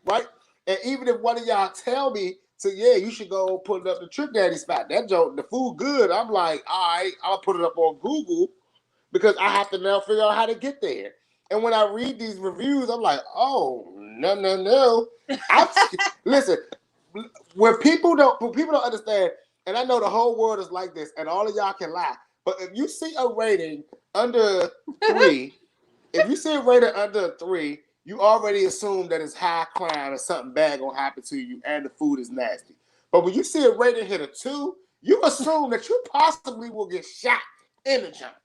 Right? And even if one of y'all tell me, so yeah, you should go put it up the Trick Daddy spot. That joke, the food good. I'm like, all right, I'll put it up on Google because I have to now figure out how to get there. And when I read these reviews, I'm like, oh no, no, no. I'm listen. When people don't understand, and I know the whole world is like this, and all of y'all can lie. But if you see a rating under 3, if you see a rating under 3, you already assume that it's high crime and something bad gonna happen to you, and the food is nasty. But when you see a rating hit a 2, you assume that you possibly will get shot in the jump.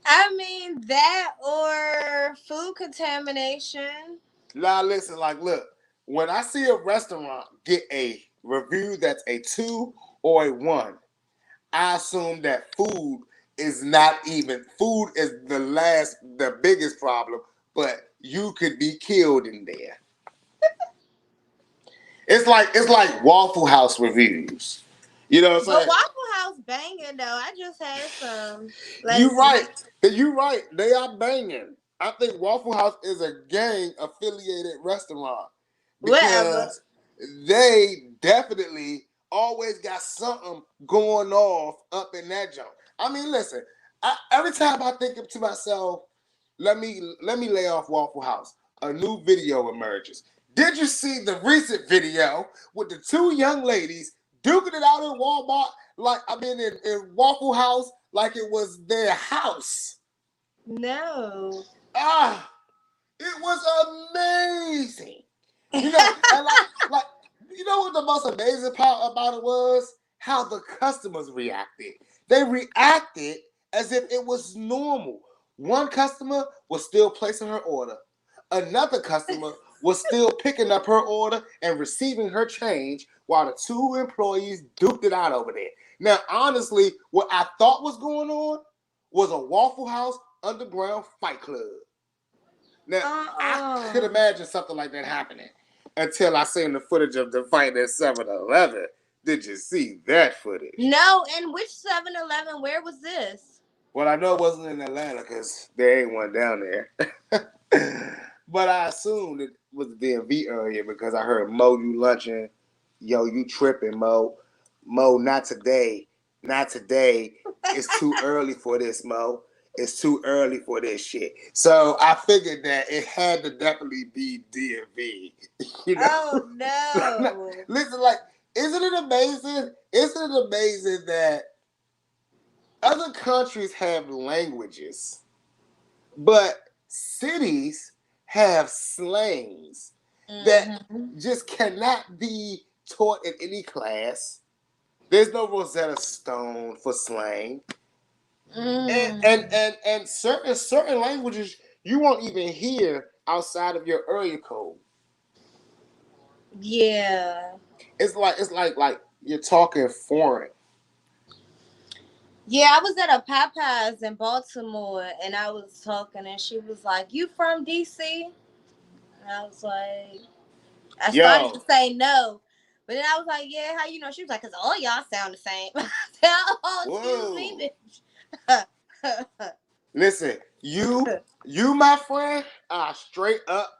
I mean, that or food contamination. Now listen, like look, when I see a restaurant get a review that's a 2 or a 1, I assume that food is not even. Food is the biggest problem, but you could be killed in there. It's like Waffle House reviews. You know what I'm But saying? Waffle House banging though. I just had some. You Let's see. right. You right. They are banging. I think Waffle House is a gang affiliated restaurant Whatever. because they definitely always got something going off up in that joint. I mean, listen. Every time I think to myself, let me lay off Waffle House. A new video emerges. Did you see the recent video with the 2 young ladies duking it out in Walmart? Like I mean, in Waffle House, like it was their house. No. Ah, it was amazing. You know, and like you know what the most amazing part about it was? How the customers reacted. They reacted as if it was normal. One customer was still placing her order. Another customer was still picking up her order and receiving her change while the 2 employees duped it out over there. Now, honestly, what I thought was going on was a Waffle House underground fight club. Now, I could Uh-uh. imagine something like that happening until I seen the footage of the fight at 7-Eleven. Did you see that footage? No, and which 7-Eleven? Where was this? Well, I know it wasn't in Atlanta because there ain't one down there. But I assumed it was the DMV area because I heard Mo, you lunching. Yo, you tripping, Mo. Mo, not today. Not today. It's too early for this, Mo. It's too early for this shit. So I figured that it had to definitely be DMV. You Oh know? no. Listen, like, isn't it amazing? Isn't it amazing that other countries have languages, but cities have slangs that Mm-hmm. just cannot be taught in any class. There's no Rosetta Stone for slang, Mm. and certain languages you won't even hear outside of your area code. Yeah. It's like you're talking foreign. Yeah, I was at a Popeyes in Baltimore and I was talking and she was like, "You from DC?" And I was like, I started to Yo, say no. But then I was like, "Yeah, how you know?" She was like, "Cause all y'all sound the same." I said, "Oh, excuse whoa. me, bitch." Listen, you, my friend, are straight up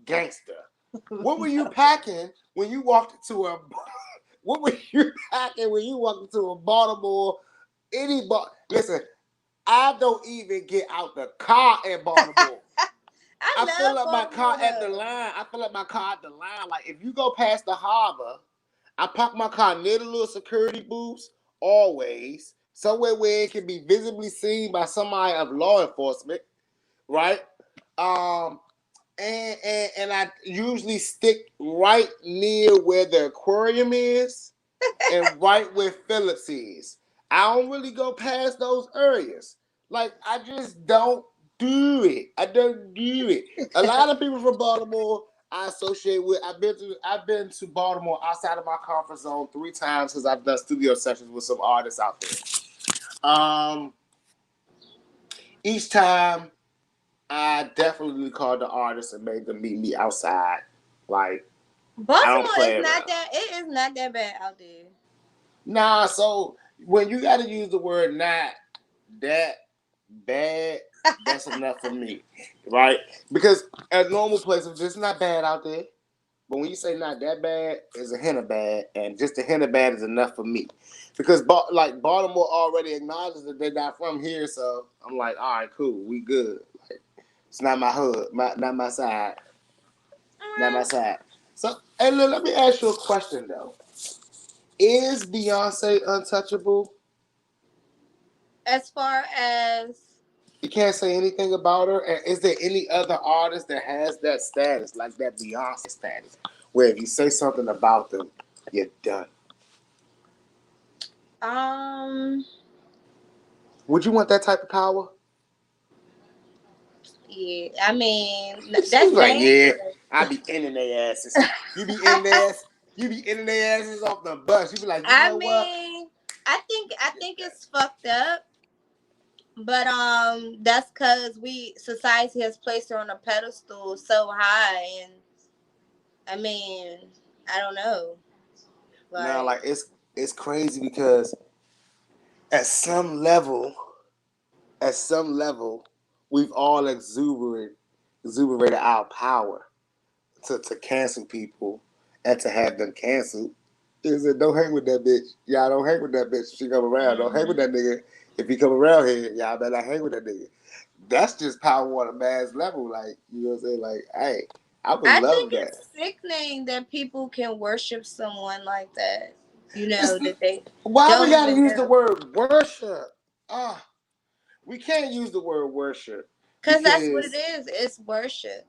gangster. What were you packing when you walked into a? What were you packing when you walked into a Baltimore? Listen, I don't even get out the car in Baltimore. I I fill love up my car Baltimore at the though. line. I fill up my car at the line. Like if you go past the harbor, I park my car near the little security booths always somewhere where it can be visibly seen by somebody of law enforcement, right? Um, and I usually stick right near where the aquarium is and right where Phillips is. I don't really go past those areas. Like I just don't do it. I don't do it. A lot of people from Baltimore I associate with. I've been to Baltimore outside of my comfort zone 3 times because I've done studio sessions with some artists out there. Each time I definitely called the artist and made them meet me outside. Like I don't Baltimore is play not around. that. It is not that bad out there. Nah, so when you got to use the word not that bad, that's enough for me, right? Because at normal places, it's not bad out there. But when you say not that bad, it's a hint of bad, and just a hint of bad is enough for me. Because like Baltimore already acknowledges that they're not from here, so I'm like, all right, cool, we good. Like, it's not my hood, not my side, not my side. So, hey, let me ask you a question though: is Beyonce untouchable? As far as You can't say anything about her. And is there any other artist that has that status, like that Beyonce status, where if you say something about them, you're done? um, Would you want that type of power? yeah, I mean She's that's like, yeah, dangerous. I be in their asses. You be in their ass. You be in their asses off the bus. You be like, you I know what? mean, I think it's fucked up, but that's because we society has placed her on a pedestal so high, and I mean, I don't know, Now, like like it's crazy because at some level, at some level, we've all exuberated our power to cancel people and to have them canceled. Is it don't hang with that bitch? Y'all don't hang with that bitch if she come around. Don't hang with hmm that nigga. If he come around here, y'all better not hang with that nigga. That's just power on a mass level. Like, you know what I'm saying? Like, hey, I would I think love that. it's sickening that people can worship someone like that. You know It's that they why we don't gotta even use the know, word worship. We can't use the word worship because that's what it because is. It's worship.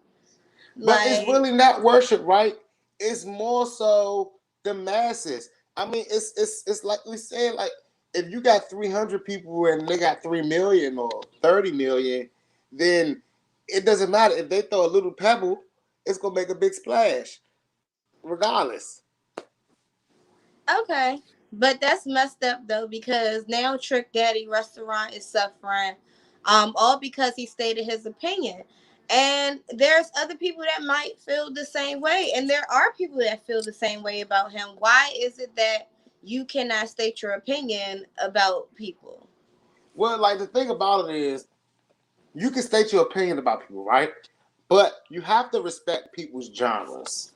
but it's Like really not worship, right? It's more so the masses. I mean, it's like we said, like if you got 300 people and they got 3 million or 30 million, then it doesn't matter if they throw a little pebble, it's gonna make a big splash, regardless. okay. But that's messed up though because now Trick Daddy restaurant is suffering all because he stated his opinion. And there's other people that might feel the same way and there are people that feel the same way about him. Why is it that you cannot state your opinion about people? Well, like the thing about it is, you can state your opinion about people, right? But you have to respect people's genres,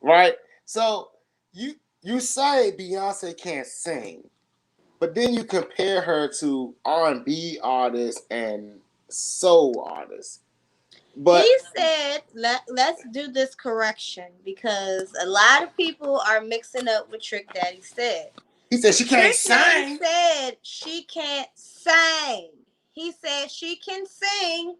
right? So you you say Beyonce can't sing, but then you compare her to R&B artists and soul artists. But He said, let's do this correction because a lot of people are mixing up what Trick Daddy said. he said she can't Trick Daddy sing. said she can't sing. He said she can sing.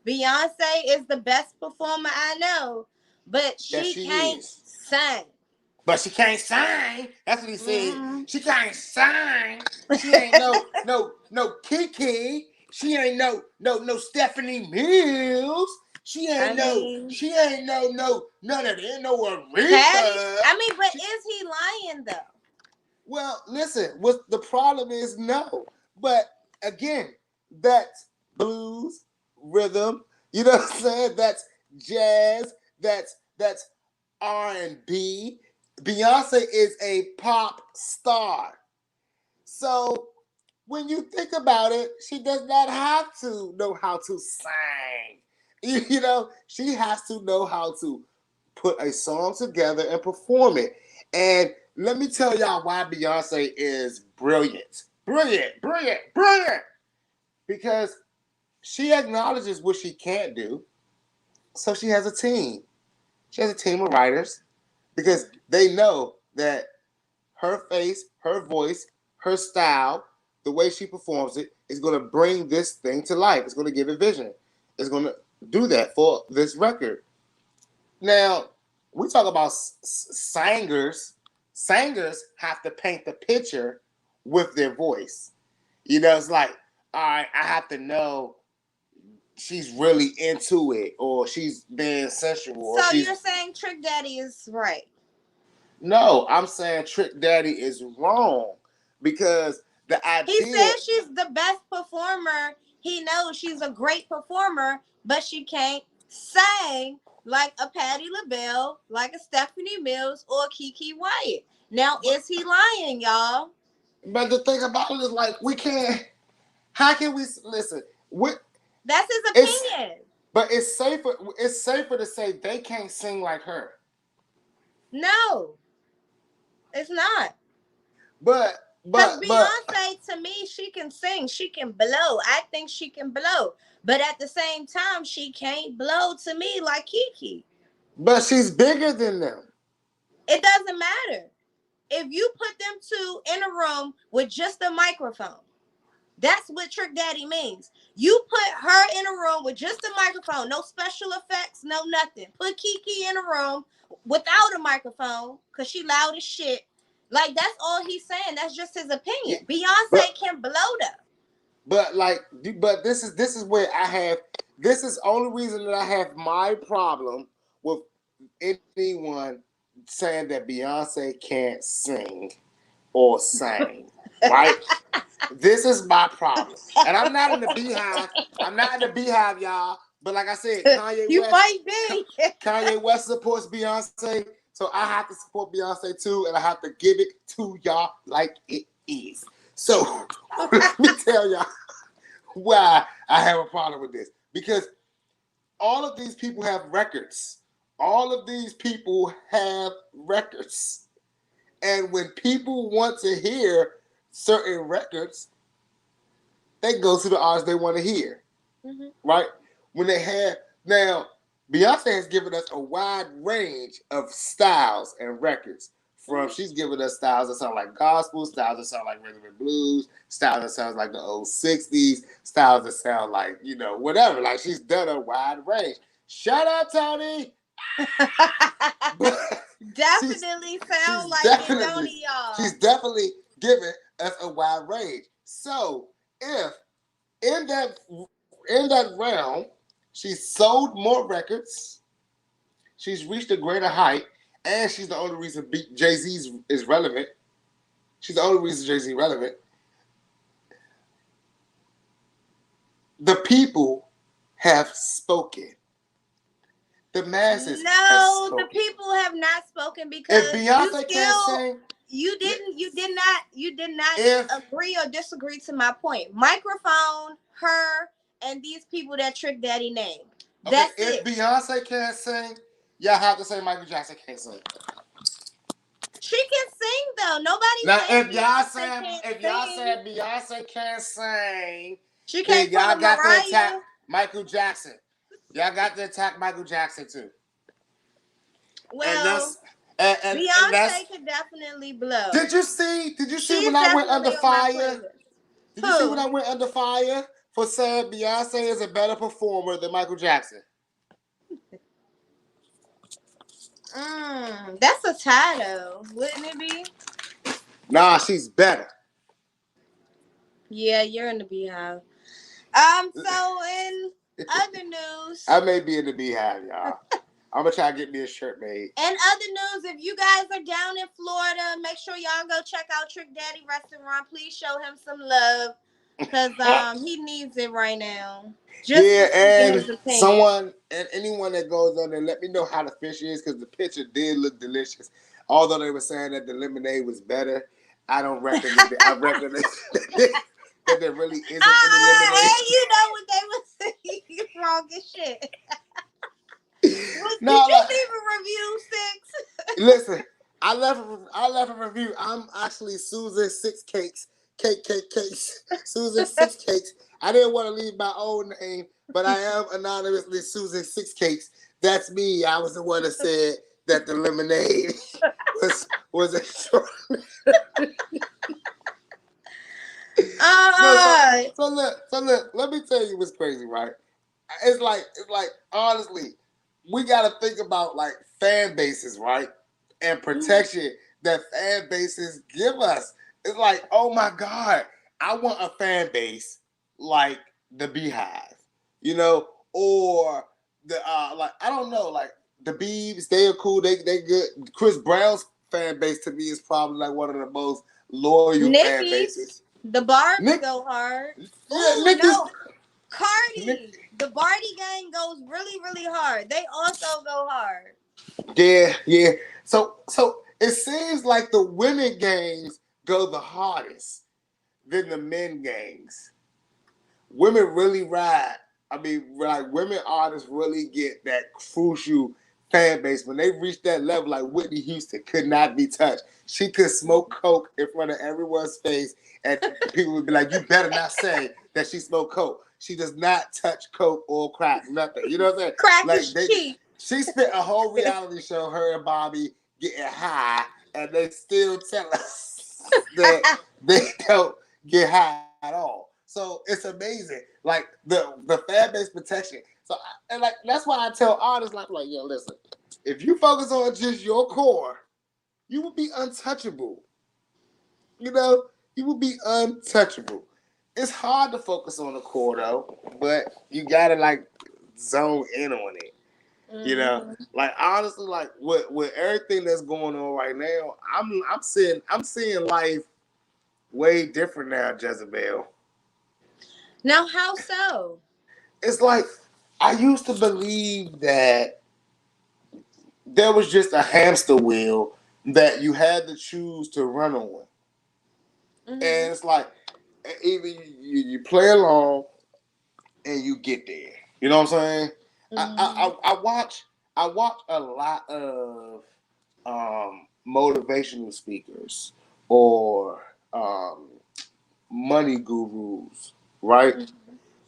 Beyonce is the best performer I know, but That she she can't is. sing. But she can't sing. That's what he said. Mm-hmm. She can't sing. She ain't no Kiki. She ain't no Stephanie Mills. She I ain't no mean, she ain't no none of them. No Patty. Aretha. I mean, but She, is he lying though? well, listen. What the problem is? No, but again, that's blues rhythm. You know what I'm saying? That's jazz. That's R&B. Beyonce is a pop star. So when you think about it, she does not have to know how to sing. You know, she has to know how to put a song together and perform it. And let me tell y'all why Beyonce is brilliant. Brilliant, brilliant, brilliant. Because she acknowledges what she can't do. So she has a team. She has a team of writers because they know that her face, her voice, her style the way she performs it is going to bring this thing to life. It's going to give it vision. It's going to do that for this record. Now, we talk about singers. Singers have to paint the picture with their voice. You know, it's like, all right, I have to know she's really into it, or she's being sensual. So you're saying Trick Daddy is right? No, I'm saying Trick Daddy is wrong because the idea. He says she's the best performer. He knows she's a great performer, but she can't sing like a Patti LaBelle, like a Stephanie Mills, or Kiki Wyatt. Now, is he lying, y'all? But the thing about it is, like, we can't. How can we listen? That's his opinion. But it's safer. It's safer to say they can't sing like her. No, it's not. But Beyonce, to me, she can sing. She can blow. I think she can blow. But at the same time, she can't blow to me like Kiki. But she's bigger than them. It doesn't matter. If you put them two in a room with just a microphone, that's what Trick Daddy means. You put her in a room with just a microphone, no special effects, no nothing. Put Kiki in a room without a microphone, because she loud as shit. Like, that's all he's saying. That's just his opinion. Yeah, Beyonce can blow though. But this is where I have, this is the only reason that I have my problem with anyone saying that Beyonce can't sing or sing, right? This is my problem. And I'm not in the beehive. I'm not in the beehive, y'all. But like I said, Kanye West supports Beyonce. So I have to support Beyonce too. And I have to give it to y'all like it is. So let me tell y'all why I have a problem with this. Because all of these people have records. All of these people have records. And when people want to hear certain records, they go to the artists they want to hear. Mm-hmm. Right? When they have, now, Beyonce has given us a wide range of styles and records. She's given us styles that sound like gospel, styles that sound like rhythm and blues, styles that sound like the old 60s, styles that sound like, whatever. Like, she's done a wide range. Shout out, Tony! Definitely sound like it, don't y'all? She's definitely given us a wide range. So, if in that realm, she's sold more records, she's reached a greater height, and she's the only reason Jay-Z is relevant. She's the only reason Jay-Z is relevant. The people have spoken. The masses. No, the people have not spoken, because if Beyonce can't sing, you did not agree or disagree to my point. Microphone, her, and these people that Trick Daddy named. That's it. If Beyonce can't sing, y'all have to say Michael Jackson can't sing. She can sing though. Nobody. Now, if y'all say Beyonce can't sing, she can't. Y'all got to attack Michael Jackson. Y'all got to attack Michael Jackson too. Well, Beyonce can definitely blow. Did you see when I went under fire? Did you see when I went under fire for saying Beyonce is a better performer than Michael Jackson? That's a tie though, wouldn't it be? Nah, she's better. Yeah, you're in the beehive. So in other news, I may be in the beehive, y'all. I'm gonna try to get me a shirt made. And other news, if you guys are down in Florida, make sure y'all go check out Trick Daddy Restaurant. Please show him some love, because he needs it right now. And anyone that goes on there, let me know how the fish is, because the picture did look delicious. Although they were saying that the lemonade was better, I don't reckon I reckon that there really isn't any lemonade. Hey, you know what they were saying? You're wrong as shit. Did you leave a review, Six? Listen, I left a review. I'm actually Susan Sixxcess. Susan Sixxcess. I didn't want to leave my own name, but I am anonymously Susan Sixxcess. That's me. I was the one that said that the lemonade was extraordinary. No, so Uh, look. Let me tell you what's crazy, right? It's like honestly, we got to think about like fan bases, right, and protection that fan bases give us. It's like, oh my god, I want a fan base like the Beehive, or the like I don't know, like the Beebs. They are cool. They good. Chris Brown's fan base to me is probably like one of the most loyal fan bases. Nicki's, the Barb's Nick, go hard. yeah, Oh Nick is no, Nick. Cardi, the Barty gang goes really, really hard. They also go hard. Yeah. So it seems like the women gangs go the hardest than the men gangs. Women really ride. I mean, like women artists really get that crucial fan base when they reach that level. Like Whitney Houston could not be touched. She could smoke coke in front of everyone's face, and people would be like, "You better not say that she smoked coke. She does not touch coke or crack, nothing." You know what I'm saying? Crack Like is cheap. she spent a whole reality show, her and Bobby getting high, and they still tell us that they don't get high at all. So it's amazing, like the fan base protection. So and like that's why I tell artists like yo, listen, if you focus on just your core, you will be untouchable. You know, you will be untouchable. It's hard to focus on the core though, but you gotta like zone in on it. Like honestly, like with everything that's going on right now, I'm seeing life way different now, Jezebel. Now, how so? It's like I used to believe that there was just a hamster wheel that you had to choose to run on, and it's like either you play along and you get there. You know what I'm saying? I watch a lot of motivational speakers or money gurus, right?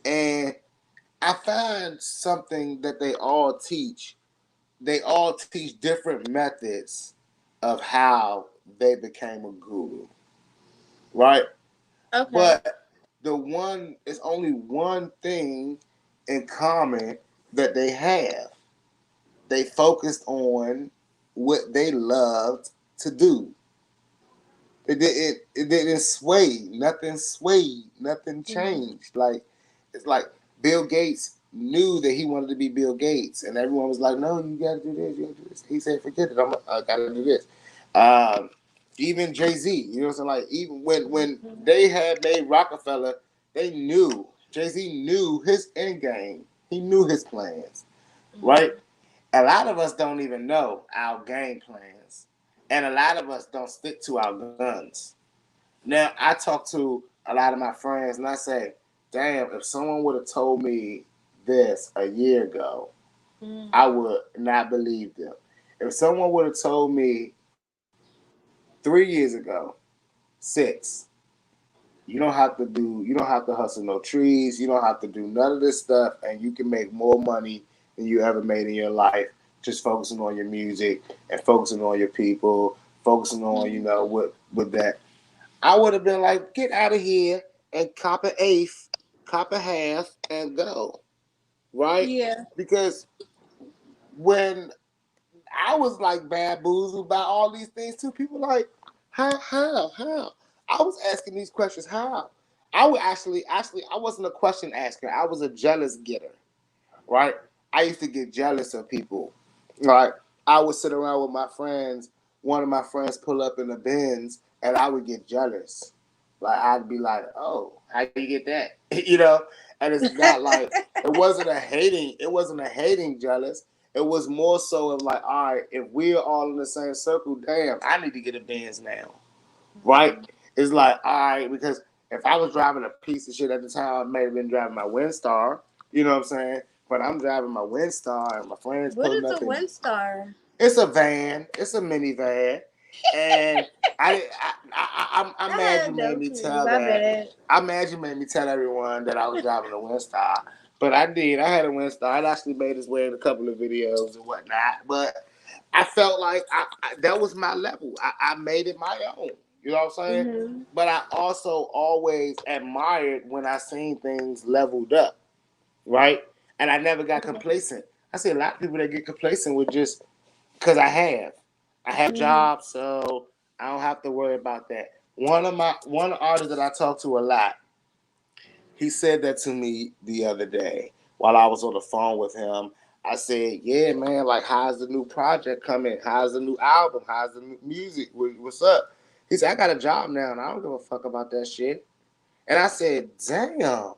And I find something that they all teach. They all teach different methods of how they became a guru, right? Okay. But the one is only one thing in common that they have. They focused on what they loved to do. It didn't sway. Nothing swayed. Nothing changed. Like it's like Bill Gates knew that he wanted to be Bill Gates, and everyone was like, "No, you got to do this. You got to do this." He said, "Forget it. I got to do this." Um, Even Jay-Z, you know what I'm saying? Like even when they had made Rockefeller, they knew Jay-Z knew his end game. He knew his plans, right? A lot of us don't even know our game plans, and a lot of us don't stick to our guns. Now, I talk to a lot of my friends, and I say, "Damn, if someone would have told me this a year ago, I would not believe them. If someone would have told me 3 years ago, 6, you don't have to hustle no trees, you don't have to do none of this stuff, and you can make more money than you ever made in your life just focusing on your music and focusing on your people, focusing on, with that." I would have been like, get out of here and cop an eighth, cop a half, and go. Right? Yeah. Because when I was like bamboozled by all these things too, people like, how? I was asking these questions, how? I would actually, I wasn't a question asker. I was a jealous getter, right? I used to get jealous of people. Right? I would sit around with my friends. One of my friends pull up in the Benz, and I would get jealous. Like I'd be like, "Oh, how you get that?" And it's not like it wasn't a hating jealous. It was more so of like, all right, if we're all in the same circle, damn, I need to get a Benz now, right? It's like, all right, because if I was driving a piece of shit at the time, I may have been driving my Windstar. You know what I'm saying? But I'm driving my Windstar, and my friends What pulling is a up in. Windstar? It's a van. It's a minivan, and I I had imagine made no me clue. tell I that. bet. I imagine made me tell everyone that I was driving a Windstar, but I did. I had a Windstar. It actually made its way in a couple of videos and whatnot. But I felt like that was my level. I made it my own. You know what I'm saying? Mm-hmm. But I also always admired when I seen things leveled up, right? And I never got complacent. I see a lot of people that get complacent with just because I have a Mm-hmm. job, so I don't have to worry about that. One artist that I talk to a lot, he said that to me the other day while I was on the phone with him. I said, "Yeah, man, like how's the new project coming? How's the new album? How's the new music? What's up?" He said, "I got a job now, and I don't give a fuck about that shit." And I said, "Damn."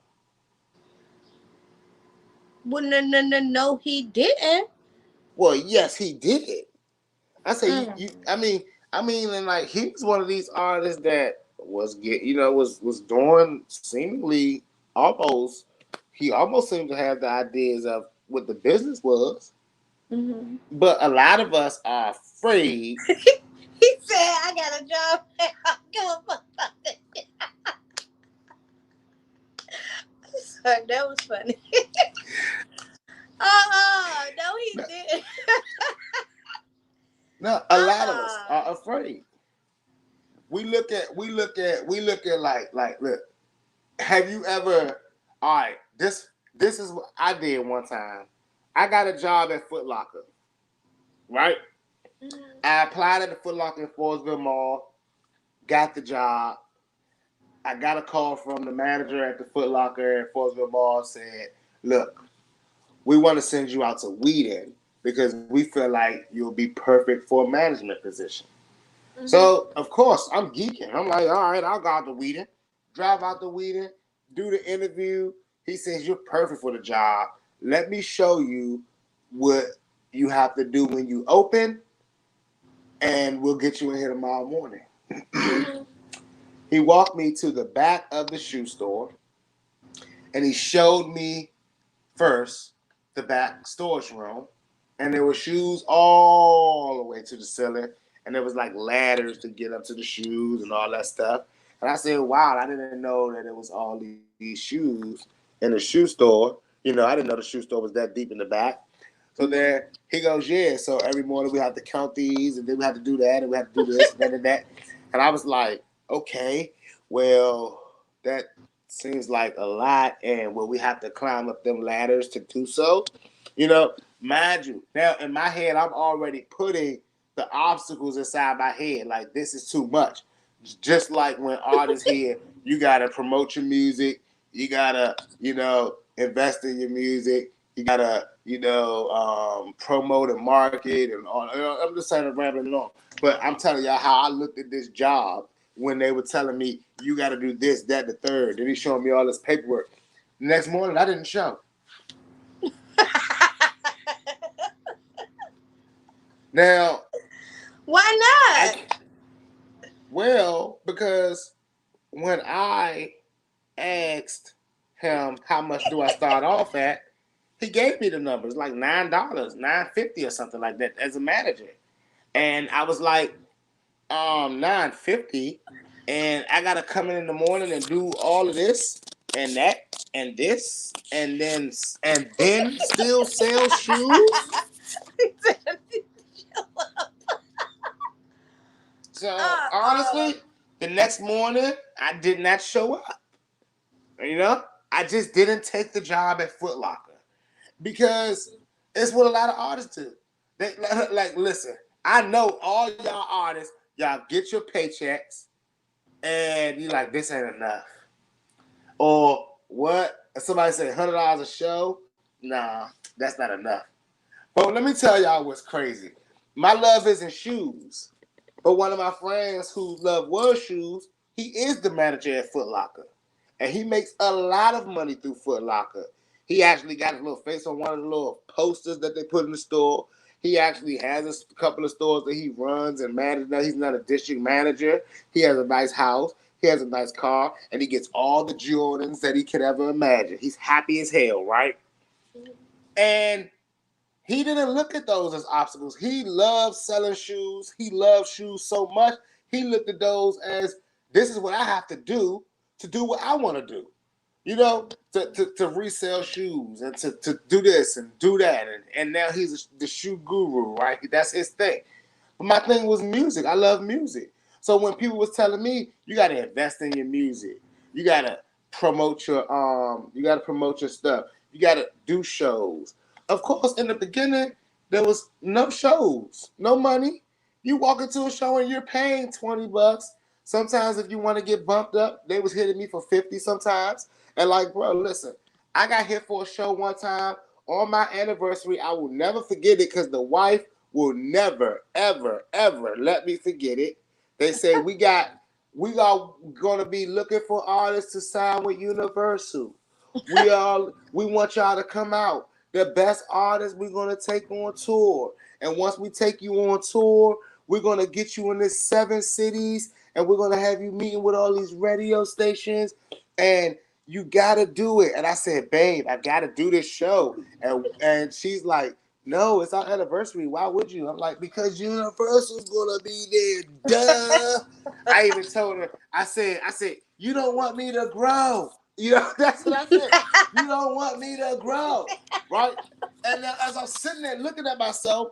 Well, no, no, no, no, he didn't. Well, yes, he did. I say Mm. and like he was one of these artists that was doing seemingly almost he almost seemed to have the ideas of what the business was, Mm-hmm. but a lot of us are afraid. He said, "I got a job. I don't give a fuck about that." Sorry, that was funny. No, he didn't. No, a lot of us are afraid. We look at like look. Have you ever? All right, this is what I did one time. I got a job at Foot Locker, right? Mm-hmm. I applied at the Foot Locker in Forestville Mall, got the job. I got a call from the manager at the Foot Locker at Forestville Mall said, "Look, we want to send you out to Whedon because we feel like you'll be perfect for a management position." Mm-hmm. So of course I'm geeking. I'm like, all right, I'll go out to Whedon, drive out to Whedon, do the interview. He says you're perfect for the job. Let me show you what you have to do when you open, and we'll get you in here tomorrow morning. Mm-hmm. He walked me to the back of the shoe store, and he showed me first the back storage room, and there were shoes all the way to the ceiling, and there was like ladders to get up to the shoes and all that stuff. And I said, "Wow, I didn't know that there was all these shoes in the shoe store. I didn't know the shoe store was that deep in the back." So there he goes, "Yeah. So every morning we have to count these, and then we have to do that, and we have to do this, and that, and that." And I was like, "Okay, well, that seems like a lot, and will we have to climb up them ladders to do so?" You know, mind you, now in my head, I'm already putting the obstacles inside my head. Like this is too much. Just like when artists hear you gotta promote your music, you gotta, invest in your music, you gotta, promote and market and all. I'm just saying, rambling on, but I'm telling y'all how I looked at this job when they were telling me you got to do this, that, the third. Then he showing me all this paperwork. The next morning, I didn't show. Now, Why I not? because when I asked him how much do I start off at, he gave me the numbers like $9, $9.50 or something like that as a manager, and I was like, 9.50, and I gotta come in the morning and do all of this and that and this and then still sell shoes. So uh-uh. honestly, the next morning I did not show up. You know, I just didn't take the job at Foot Locker because it's what a lot of artists do. They like listen. I know all y'all artists, y'all get your paychecks and you like this ain't enough. Or what? Somebody say $100 a show? Nah, that's not enough. But let me tell y'all what's crazy. My love isn't shoes. But one of my friends whose love was shoes, he is the manager at Foot Locker. And he makes a lot of money through Foot Locker. He actually got his little face on one of the little posters that they put in the store. He actually has a couple of stores that he runs and manages. Now he's not a district manager. He has a nice house. He has a nice car, and he gets all the Jordans that he could ever imagine. He's happy as hell, right? And he didn't look at those as obstacles. He loves selling shoes. He loves shoes so much. He looked at those as this is what I have to do what I want to do. To resell shoes and to do this and do that. And now he's the shoe guru, right? That's his thing. But my thing was music. I love music. So when people was telling me you got to invest in your music, you got to you got to promote your stuff, you got to do shows. Of course, in the beginning there was no shows, no money. You walk into a show and you're paying $20. Sometimes if you want to get bumped up, they was hitting me for 50 sometimes. And like, bro, listen, I got hit for a show one time on my anniversary. I will never forget it because the wife will never, ever, ever let me forget it. They say we are gonna be looking for artists to sign with Universal. We want y'all to come out. The best artists we're gonna take on tour. And once we take you on tour, we're gonna get you in this 7 cities and we're gonna have you meeting with all these radio stations and you gotta do it. And I said, babe, I gotta do this show. And she's like, no, it's our anniversary. Why would you? I'm like, because Universal's gonna be there. Duh. I even told her, I said, you don't want me to grow. You know, that's what I said. You don't want me to grow. Right? And now as I'm sitting there looking at myself,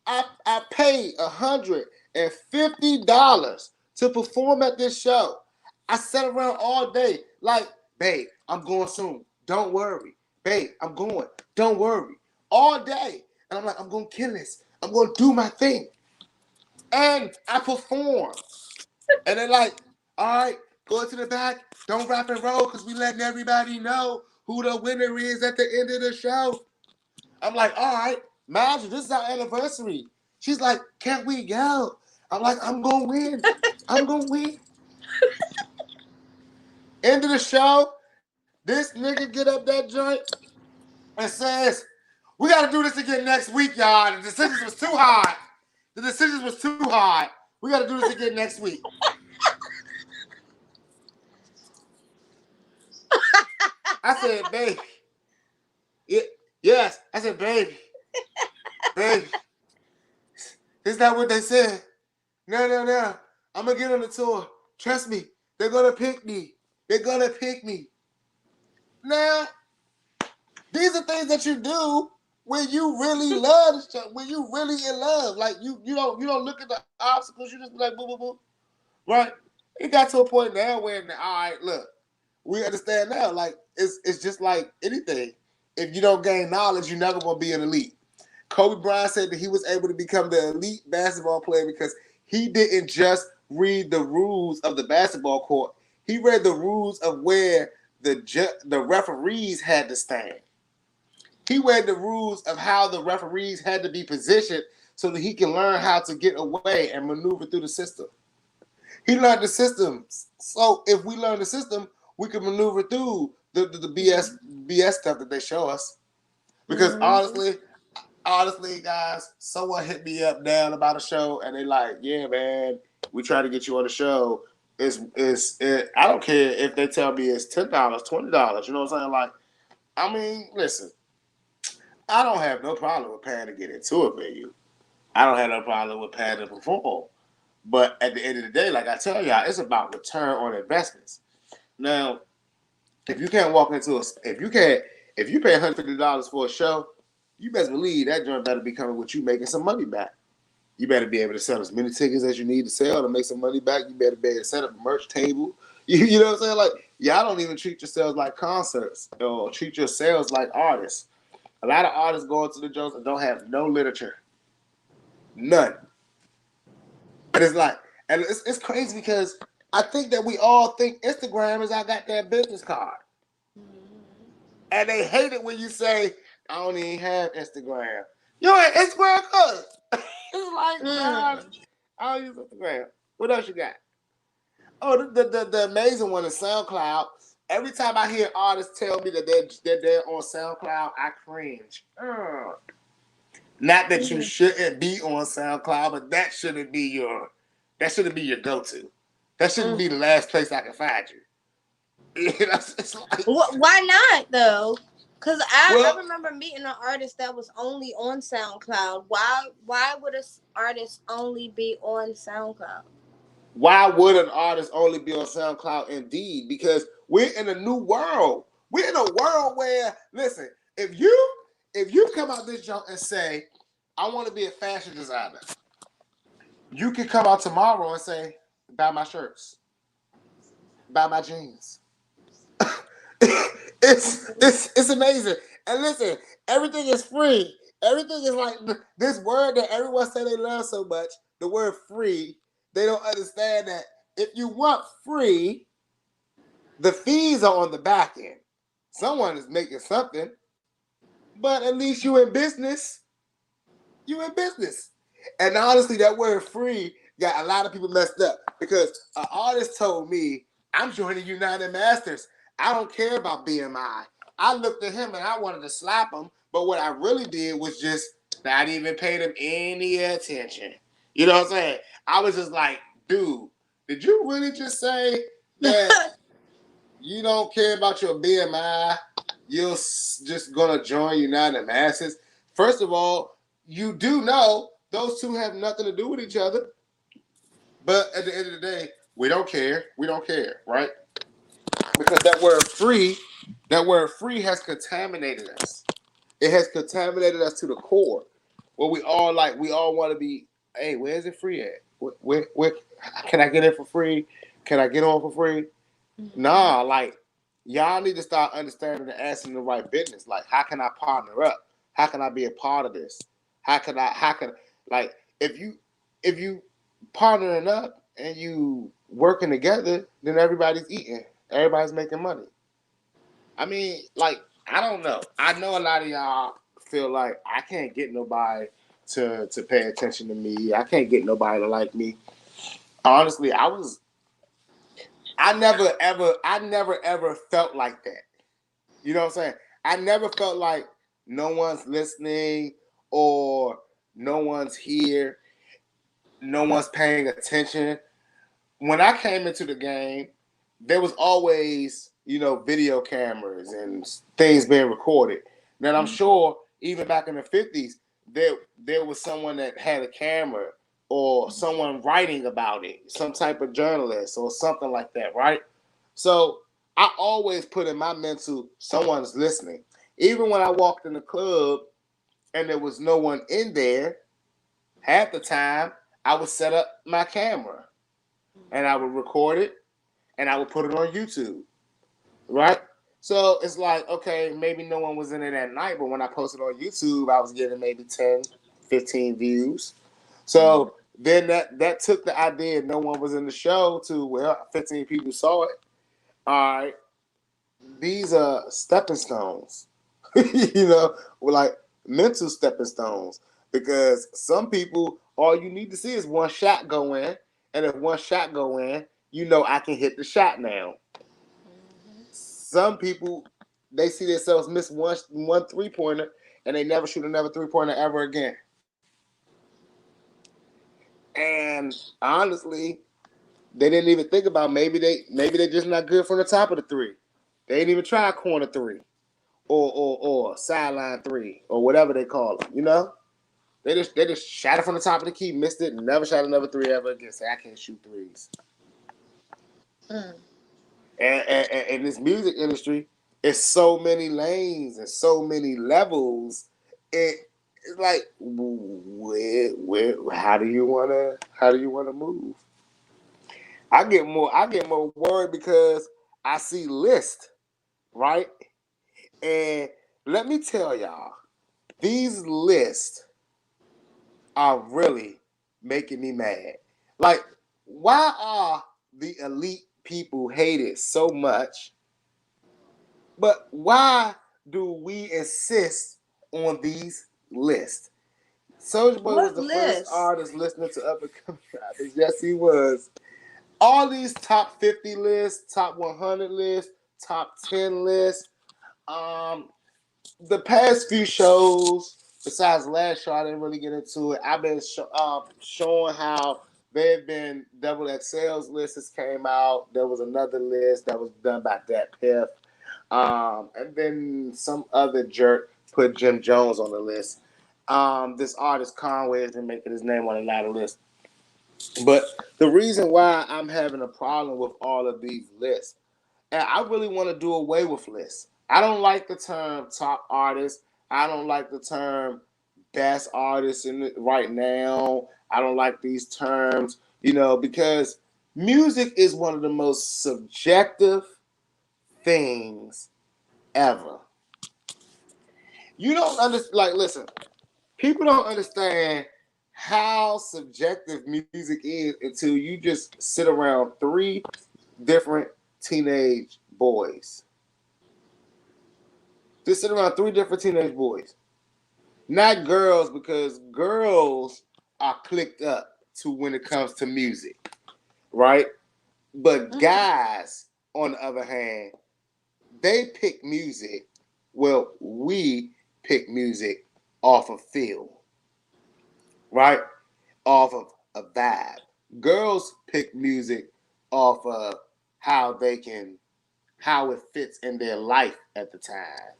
I paid $150 to perform at this show. I sat around all day, like, babe, I'm going soon. Don't worry. Babe, I'm going. Don't worry. All day. And I'm like, I'm going to kill this. I'm going to do my thing. And I performed. And they're like, all right, go to the back. Don't rap and roll because we letting everybody know who the winner is at the end of the show. I'm like, all right, Marjorie, this is our anniversary. She's like, can't we go? I'm like, I'm going to win. I'm going to win. End of the show, this nigga get up that joint and says, we got to do this again next week, y'all. The decisions was too hard. The decisions was too hard. We got to do this again next week. I said, baby. Yes. I said, baby. Baby. Is that what they said? No. I'm going to get on the tour. Trust me. They're going to pick me. They're going to pick me. Now, these are things that you do when you really love the show, when you really in love. Like, you don't look at the obstacles. You just be like, boo, boo, boo. Right? It got to a point now where, all right, look, we understand now. Like, it's just like anything. If you don't gain knowledge, you're never going to be an elite. Kobe Bryant said that he was able to become the elite basketball player because he didn't just read the rules of the basketball court. He read the rules of where the referees had to stand. He read the rules of how the referees had to be positioned so that he can learn how to get away and maneuver through the system. He learned the systems. So if we learn the system, we can maneuver through the BS stuff that they show us. Because honestly, guys, someone hit me up down about a show, and they like, yeah, man, we try to get you on the show. I don't care if they tell me it's $10, $20. You know what I'm saying? Like, I mean, listen, I don't have no problem with paying to get into a venue. I don't have no problem with paying to perform. But at the end of the day, like I tell y'all, it's about return on investments. Now, if you can't walk into if you pay $150 for a show, you best believe that joint better be coming with you making some money back. You better be able to sell as many tickets as you need to sell to make some money back. You better be able to set up a merch table. You know what I'm saying? Like, y'all don't even treat yourselves like concerts or treat yourselves like artists. A lot of artists go into the joints and don't have no literature. None. And it's like, and it's crazy because I think that we all think Instagram is our goddamn business card. And they hate it when you say, I don't even have Instagram. You ain't Instagram cuz. It's like, nah, I don't use Instagram. What else you got? Oh, the amazing one is SoundCloud. Every time I hear artists tell me that they're on SoundCloud, I cringe. Not that you shouldn't be on SoundCloud, but that shouldn't be your go-to. That shouldn't be the last place I can find you. It's like, why not though? Because I remember meeting an artist that was only on SoundCloud. Why would an artist only be on SoundCloud? Why would an artist only be on SoundCloud? Indeed, because we're in a new world. We're in a world where, listen, if you come out this jump and say, I want to be a fashion designer, you can come out tomorrow and say, buy my shirts, buy my jeans. It's amazing. And listen, everything is free. Everything is like this word that everyone say they love so much. The word free. They don't understand that if you want free, the fees are on the back end. Someone is making something, but at least you in business. You in business. And honestly, that word free got a lot of people messed up because an artist told me, I'm joining United Masters. I don't care about BMI. I looked at him and I wanted to slap him, but what I really did was just not even pay him any attention. You know what I'm saying? I was just like, dude, did you really just say that you don't care about your BMI? You're just gonna join United Masses. First of all, you do know those two have nothing to do with each other. But at the end of the day, we don't care. We don't care, right? Because that word free has contaminated us. It has contaminated us to the core. Where we all want to be, hey, where's it free at? Where can I get it for free? Can I get on for free? Nah, like y'all need to start understanding and asking the right business. Like, how can I partner up? How can I be a part of this? How can like if you partnering up and you working together, then everybody's eating. Everybody's making money. I mean, like, I don't know. I know a lot of y'all feel like I can't get nobody to pay attention to me. I can't get nobody to like me. Honestly, I never ever felt like that. You know what I'm saying? I never felt like no one's listening or no one's here, no one's paying attention. When I came into the game, there was always, video cameras and things being recorded. Then I'm sure even back in the 50s, there was someone that had a camera or someone writing about it, some type of journalist or something like that, right? So I always put in my mental, someone's listening. Even when I walked in the club and there was no one in there, half the time I would set up my camera and I would record it and I would put it on YouTube, right? So it's like, okay, maybe no one was in it that night, but when I posted on YouTube, I was getting maybe 10, 15 views. So then that took the idea no one was in the show to, well, 15 people saw it. All right, these are stepping stones, like mental stepping stones. Because some people, all you need to see is one shot go in, and if one shot go in, I can hit the shot now. Some people, they see themselves miss one 3-pointer, and they never shoot another 3-pointer ever again. And honestly, they didn't even think about maybe they just not good from the top of the three. They didn't even try a corner three or sideline three or whatever they call them. They just shot it from the top of the key, missed it, and never shot another three ever again. Say I can't shoot threes. And in this music industry, it's so many lanes and so many levels. It's like where how do you wanna move? I get more worried because I see lists, right? And let me tell y'all, these lists are really making me mad. Like, why are the elite people hated so much? But why do we insist on these lists? Soulja Boy was What the first list? artist listening to up and coming rappers. Yes, he was. All these top 50 lists, top 100 lists, top 10 lists. Um, the past few shows, besides last show, I didn't really get into it. I've been showing how there have been double XL's lists came out. There was another list that was done by Dat Piff. And then some other jerk put Jim Jones on the list. This artist Conway has been making his name on a lot of lists. But the reason why I'm having a problem with all of these lists, and I really want to do away with lists. I don't like the term top artist. I don't like the term best artist in it right now. I don't like these terms, because Music is one of the most subjective things ever. You don't understand. Like, listen, people don't understand how subjective music is until you just sit around three different teenage boys. Just sit around three different teenage boys. Not girls, because girls are clicked up to when it comes to music, right? But guys, on the other hand, they pick music. Well, we pick music off of feel, right? Off of a vibe. Girls pick music off of how they can, how it fits in their life at the time.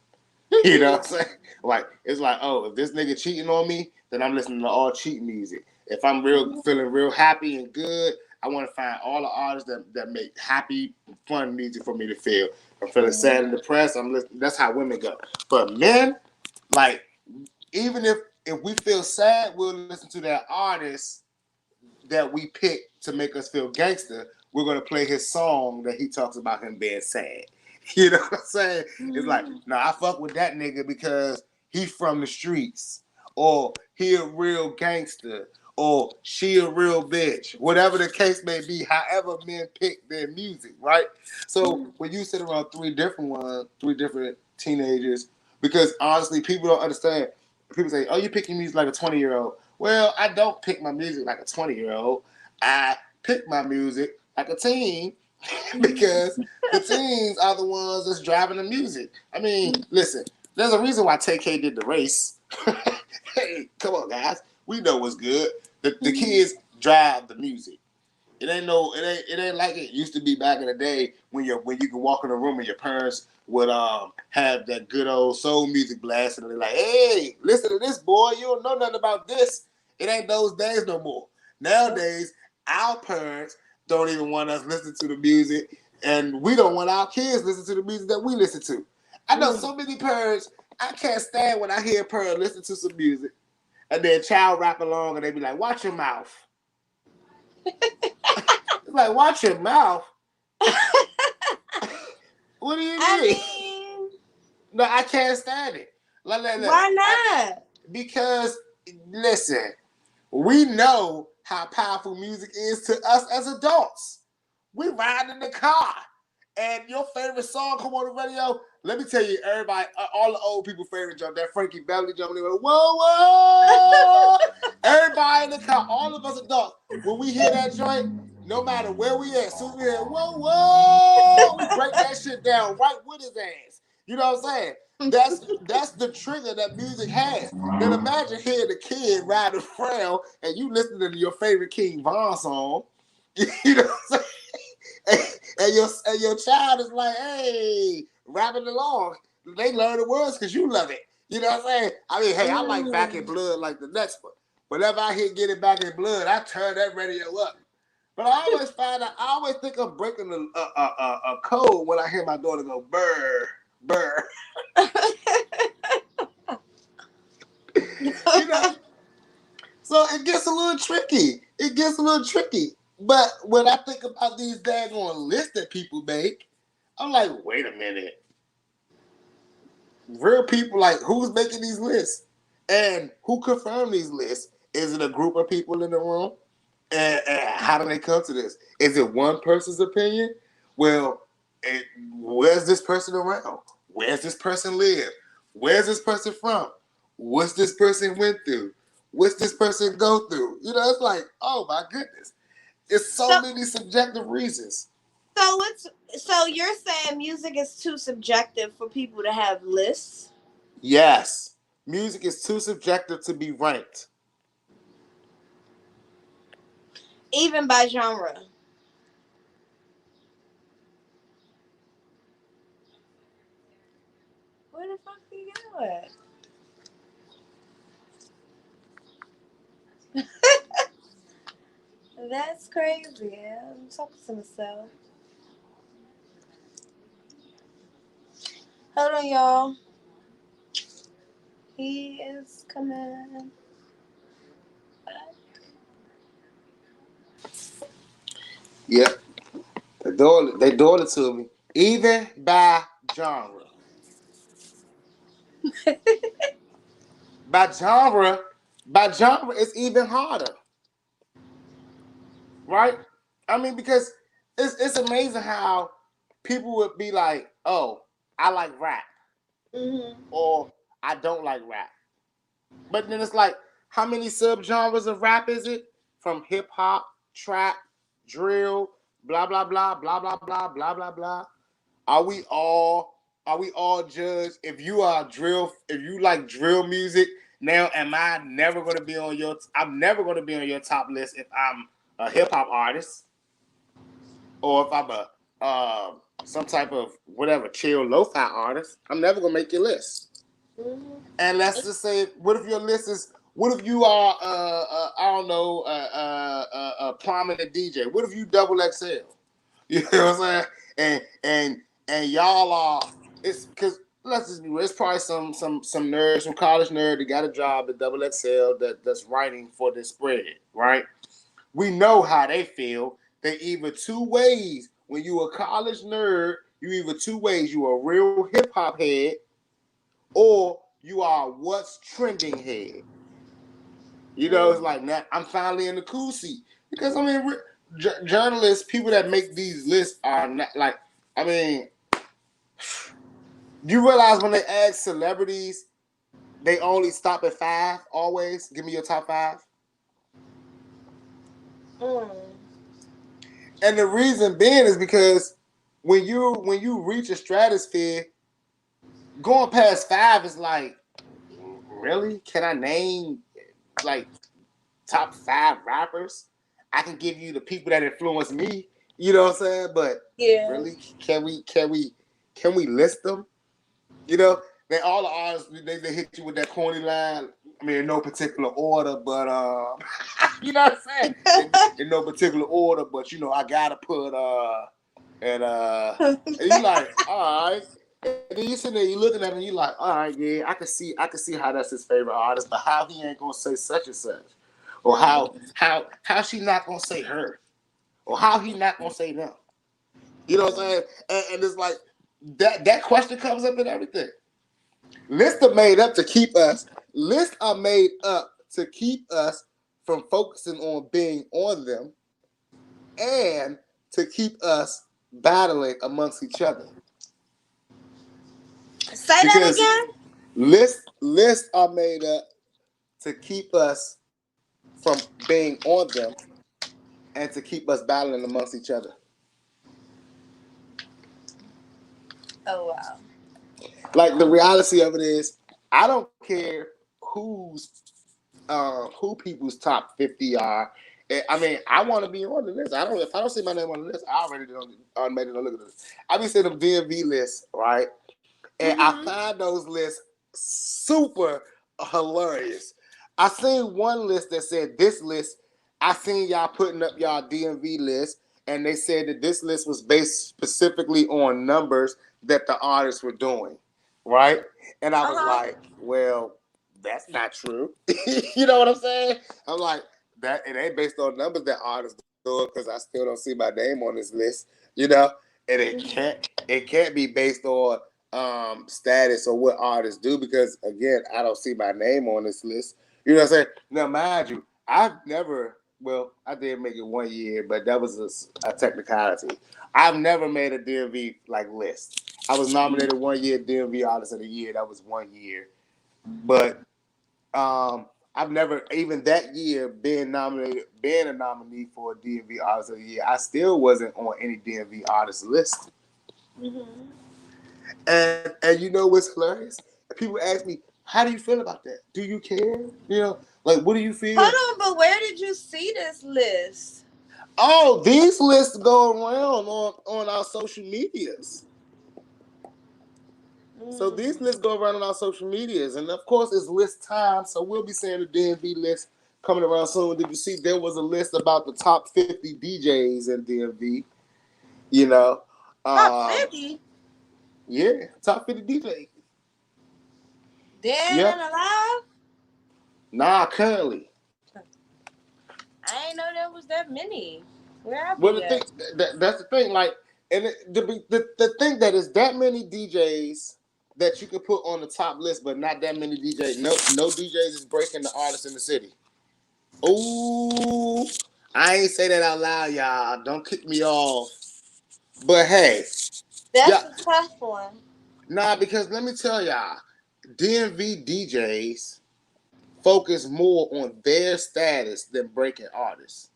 You know what I'm saying? Like, it's like, oh, if this nigga cheating on me, then I'm listening to all cheat music. If I'm real feeling real happy and good, I want to find all the artists that make happy, fun music for me to feel. If I'm feeling sad and depressed, I'm listening. That's how women go. But men, like, even if we feel sad, we'll listen to that artist that we pick to make us feel gangster. We're gonna play his song that he talks about him being sad. You know what I'm saying? It's like, nah, I fuck with that nigga because he from the streets, or he a real gangster, or she a real bitch. Whatever the case may be, however men pick their music, right? So when you sit around three different ones, three different teenagers, because honestly, people don't understand. People say, "Oh, you picking music like a 20-year-old." Well, I don't pick my music like a 20-year-old. I pick my music like a teen because the teens are the ones that's driving the music. I mean, listen, there's a reason why TK did the race. Hey, come on, guys. We know what's good. The kids drive the music. It ain't like it used to be back in the day when you could walk in a room and your parents would have that good old soul music blasting and they're like, hey, listen to this, boy, you don't know nothing about this. It ain't those days no more. Nowadays, our parents don't even want us listening to the music, and we don't want our kids listening to the music that we listen to. I know so many parents, I can't stand when I hear a parent listen to some music and their child rap along and they be like, watch your mouth. It's like, watch your mouth. What do you I mean? mean, No, I can't stand it. why not? Because, listen, we know how powerful music is to us as adults. We ride in the car, and your favorite song come on the radio. Let me tell you, everybody, all the old people' favorite jump, that Frankie Beverly jump, they went, whoa, whoa! Everybody in the car, all of us adults, when we hear that joint, no matter where we at, as soon as we hear, whoa, whoa, we break that shit down right with his ass. You know what I'm saying? That's the trigger that music has. Then imagine hearing a kid ride around and you listening to your favorite King Von song. You know what I'm saying? And your child is like, hey, rapping along. They learn the words because you love it. You know what I'm saying? I mean, hey, I like Back in Blood like the next one. Whenever I hear Get It Back in Blood, I turn that radio up. But I always find out, I always think I'm breaking a code when I hear my daughter go, burr, burr. You know? So it gets a little tricky. It gets a little tricky. But when I think about these daggone lists that people make, I'm like, wait a minute. Real people, like, who's making these lists? And who confirmed these lists? Is it a group of people in the room? And how do they come to this? Is it one person's opinion? Well, where's this person around? Where's this person live? Where's this person from? What's this person went through? What's this person go through? You know, it's like, oh my goodness. It's so So, many subjective reasons. so you're saying music is too subjective for people to have lists, Yes, music is too subjective to be ranked. even by genre. Where the fuck do you go at? That's crazy. I'm talking to myself. Hold on, y'all. He is coming. Yep, they doing it to me. Even by genre. By genre, it's even harder, right? I mean, because it's amazing how people would be like, "Oh, I like rap," or "I don't like rap," but then it's like, how many subgenres of rap is it? From hip hop, trap, drill, blah blah blah, blah blah blah, blah blah blah. Are we all judged if you are drill, if you like drill music? Now, am I never going to be on your? I'm never going to be on your top list if I'm a hip hop artist, or if I'm a some type of whatever chill lo-fi artist. I'm never going to make your list. And let's just say, what if your list is? What if you are I don't know a prominent DJ? What if you double XL? You know what I'm saying? And y'all are, it's because let's just be real, it's probably some nerds, some college nerd that got a job at Double XL that's writing for this spread, right? We know how they feel. They either two ways. When you a college nerd, you either two ways. You a real hip hop head, or you are what's trending head. You know, it's like now I'm finally in the cool seat because I mean, journalists, people that make these lists are not like. I mean, you realize when they ask celebrities, they only stop at 5. Always give me your top 5. And the reason being is because when you reach a stratosphere, going past 5 is like, really? Can I name like top 5 rappers? I can give you the people that influenced me. You know what I'm saying? But really, can we list them? You know, they all the artists they hit you with that corny line. I mean, in no particular order, but you know what I'm saying? In no particular order, but you know, I gotta put and you like, all right. And then you sitting there, you looking at him, you like, all right, yeah, I can see how that's his favorite artist, but how he ain't gonna say such and such, or how she not gonna say her, or how he not gonna say them. You know what I'm saying? And it's like that question comes up in everything. Lists are made up to keep us. Lists are made up to keep us from focusing on being on them, and to keep us battling amongst each other. Say that Because again. lists are made up to keep us from being on them, and to keep us battling amongst each other. Oh wow. Like the reality of it is, I don't care who people's top 50 are. I mean, I want to be on the list. I don't. If I don't see my name on the list, I already don't made it. Don't look at this. I be seeing them DMV lists, right? And I find those lists super hilarious. I seen one list that said this list. I seen y'all putting up y'all DMV list, and they said that this list was based specifically on numbers that the artists were doing, right? And I was like, well, that's not true. You know what I'm saying? I'm like, that it ain't based on numbers that artists do because I still don't see my name on this list. You know, and it can't be based on status or what artists do because again, I don't see my name on this list. You know what I'm saying? Now, mind you, I've never. Well, I did make it 1 year, but that was a technicality. I've never made a DMV like list. I was nominated 1 year DMV Artist of the Year. That was 1 year, but I've never even that year being a nominee for a DMV Artist of the Year. I still wasn't on any DMV artist list. And you know what's hilarious? People ask me, "How do you feel about that? Do you care? You know, like what do you feel?" Hold on, but where did you see this list? Oh, these lists go around on our social medias. So these lists go around on our social medias, and of course it's list time. So we'll be seeing the DMV list coming around soon. Did you see there was a list about the top 50 DJs in DMV? You know, Top um, 50? yeah, top 50 DJs. Dead and Yep. alive? Nah, currently. I ain't know there was that many. Where I Well, be thing at? that's the thing. Like, and the thing that is that many DJs that you can put on the top list, but not that many DJs. No DJs is breaking the artists in the city. Ooh, I ain't say that out loud, y'all. Don't kick me off. But hey, That's yeah, a tough one. nah, because let me tell y'all, DMV DJs focus more on their status than breaking artists.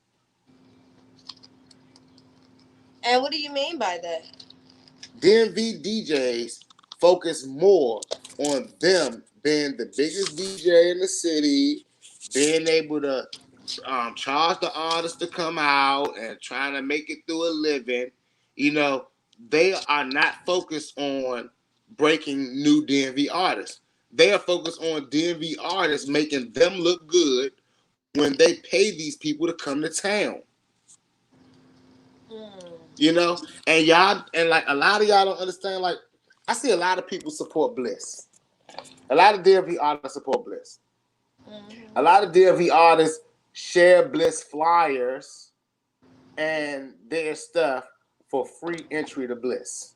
And what do you mean by that? DMV DJs focus more on them being the biggest DJ in the city, being able to charge the artist to come out and trying to make it through a living. You know, they are not focused on breaking new DMV artists. They are focused on DMV artists making them look good when they pay these people to come to town. Mm. You know, and y'all, and like a lot of y'all don't understand. Like, I see a lot of people support Bliss. A lot of DMV artists support Bliss. A Mm-hmm. lot of DMV artists share Bliss flyers and their stuff for free entry to Bliss.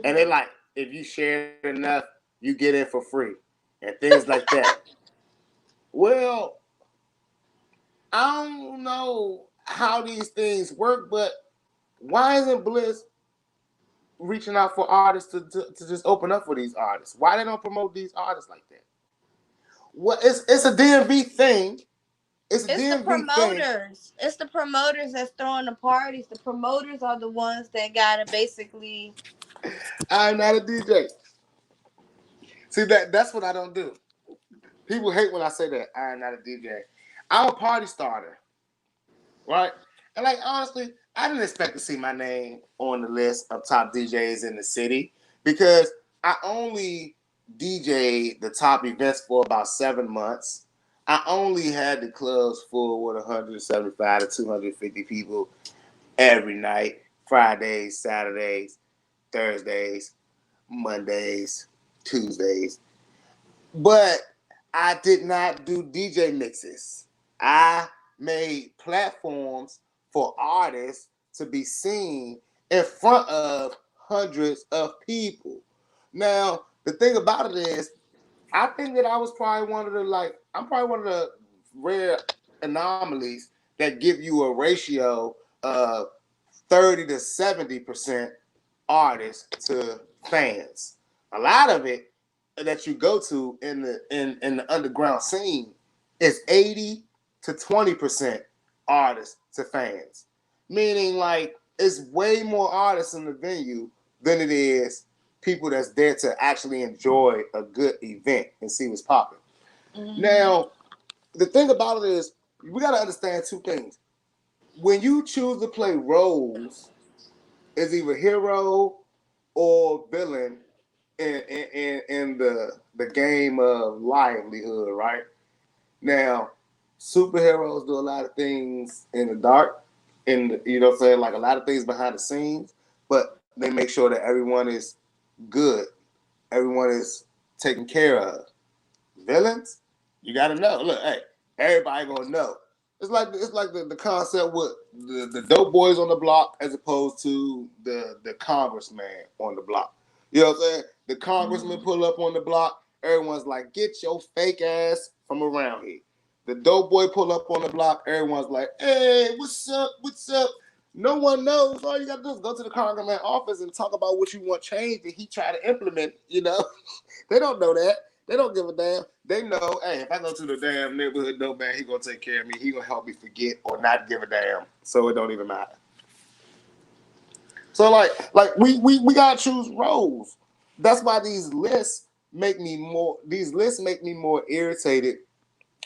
And they Mm-hmm. like, if you share it enough, you get in for free and things like that. Well, I don't know how these things work, but why isn't Bliss reaching out for artists to just open up for these artists? Why they don't promote these artists like that? Well, it's a DMV thing. It's a It's the DMV thing. promoters. It's the promoters that's throwing the parties. The promoters are the ones that gotta basically. I'm not a DJ. See that's what I don't do. People hate when I say that I'm not a DJ. I'm a party starter, right? And like honestly, I didn't expect to see my name on the list of top DJs in the city because I only DJed the top events for about 7 months. I only had the clubs full with 175 to 250 people every night, Fridays, Saturdays, Thursdays, Mondays, Tuesdays. But I did not do DJ mixes. I made platforms for artists to be seen in front of hundreds of people. Now, the thing about it is, I think that I was probably one of the I'm probably one of the rare anomalies that give you a ratio of 30 to 70% artists to fans. A lot of it that you go to in the underground scene is 80 to 20% artists to fans. Meaning like it's way more artists in the venue than it is people that's there to actually enjoy a good event and see what's popping. Mm-hmm. Now, the thing about it is we gotta understand two things. When you choose to play roles, is either hero or villain in the game of livelihood, right? Now, superheroes do a lot of things in the dark, and you know what I'm saying, like a lot of things behind the scenes, but they make sure that everyone is good, everyone is taken care of. Villains, you gotta know. Look, hey, everybody gonna know. It's like the concept with the dope boys on the block as opposed to the congressman on the block. You know what I'm saying? The congressman Mm-hmm. pull up on the block, everyone's like, get your fake ass from around here. The dope boy pull up on the block, everyone's like, hey, what's up? What's up? No one knows. All you gotta do is go to the congressman office and talk about what you want changed, and he try to implement. You know, they don't know that. They don't give a damn. They know, hey, if I go to the damn neighborhood dope man, he gonna take care of me. He gonna help me forget or not give a damn. So it don't even matter. So like we gotta choose roles. That's why these lists make me more irritated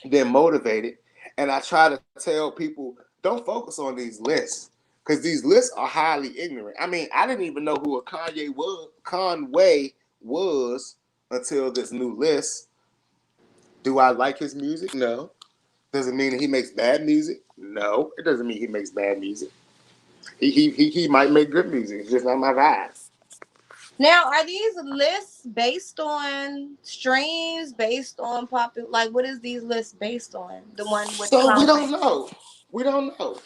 than motivated. And I try to tell people, don't focus on these lists. Because these lists are highly ignorant. I mean, I didn't even know who a Conway was until this new list. Do I like his music? No. Does it mean that he makes bad music? No. It doesn't mean he makes bad music. He might make good music. It's just not my vibe. Now, are these lists based on streams, based on popular? Like, what is these lists based on? The one with So we Conway. don't know. We don't know.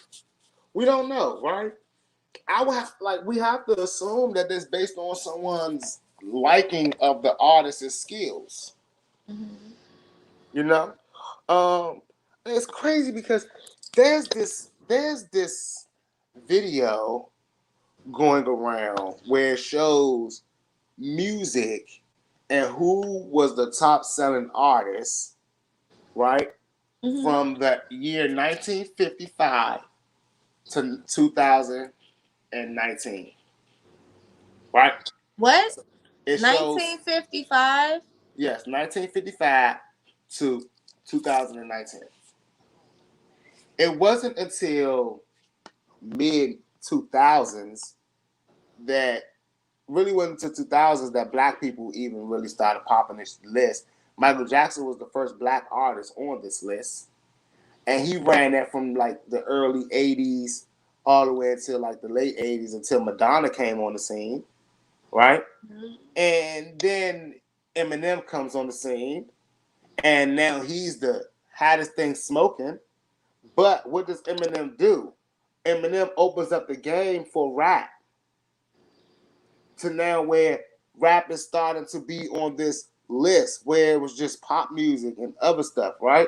We don't know, right? I would have, like, we have to assume that it's based on someone's liking of the artist's skills. Mm-hmm. You know, um, it's crazy because there's this video going around where it shows music and who was the top selling artist, right, Mm-hmm. from the year 1955 to 2019, right? What? So it shows, 1955? yes, 1955 to 2019. It wasn't until mid 2000s that really wasn't until 2000s that black people even really started popping this list. Michael Jackson was the first black artist on this list, and he ran that from like the early 80s all the way until like the late 80s until Madonna came on the scene, right? Mm-hmm. And then Eminem comes on the scene, and now he's the hottest thing smoking. But what does Eminem do? Eminem opens up the game for rap to now where rap is starting to be on this list where it was just pop music and other stuff, right?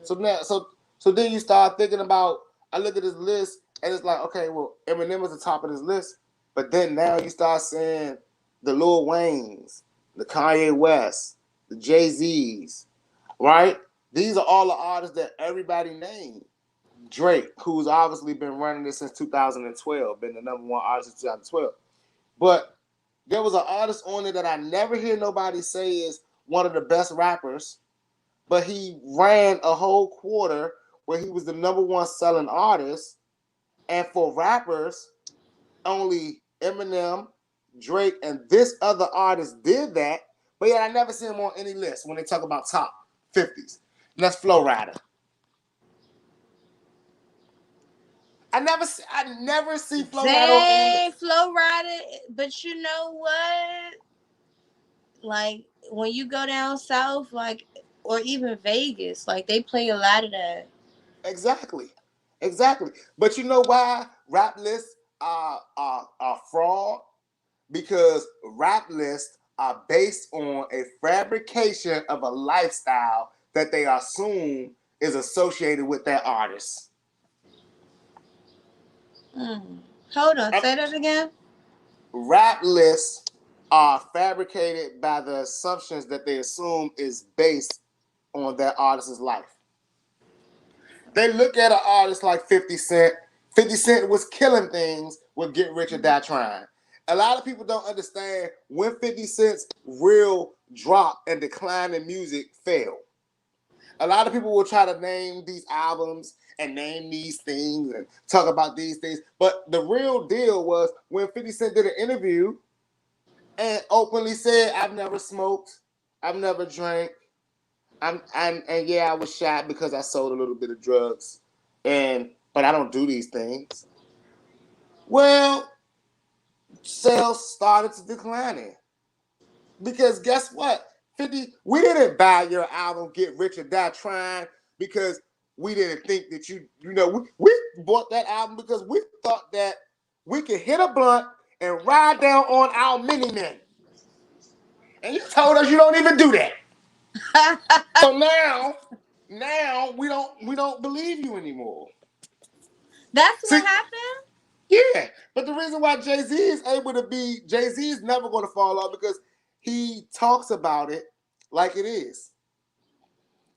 So now, so then you start thinking about. I look at this list and it's like, okay, well, Eminem is the top of this list, but then now you start saying the Lil Waynes, the Kanye West, the Jay Z's, right? These are all the artists that everybody named. Drake, who's obviously been running this since 2012, been the number one artist since 2012. But there was an artist on it that I never hear nobody say is one of the best rappers, but he ran a whole quarter where he was the number one selling artist. And for rappers, only Eminem, Drake, and this other artist did that. But yet I never see him on any list when they talk about top 50s. And that's Flow Rider. I never see Flow Rider on any Dang, list. Flow Rider. But you know what? Like, when you go down south, like, or even Vegas, like, they play a lot of that. Exactly. Exactly. But you know why rap lists are fraud? Because rap lists are based on a fabrication of a lifestyle that they assume is associated with their artist. Mm. Hold on, say that again. Rap lists are fabricated by the assumptions that they assume is based on their artist's life. They look at an artist like 50 Cent. 50 Cent was killing things with Get Rich or Die Trying. A lot of people don't understand when 50 Cent's real drop and decline in music failed. A lot of people will try to name these albums and name these things and talk about these things. But the real deal was when 50 Cent did an interview and openly said, I've never smoked, I've never drank, and yeah, I was shot because I sold a little bit of drugs, and but I don't do these things. Well, sales started to decline because guess what? 50, we didn't buy your album Get Rich or Die Trying because we didn't think that we bought that album because we thought that we could hit a blunt and ride down on our mini men. And you told us you don't even do that. So now we don't believe you anymore. That's See, what happened? yeah, but the reason why Jay Z is never going to fall off because he talks about it like it is.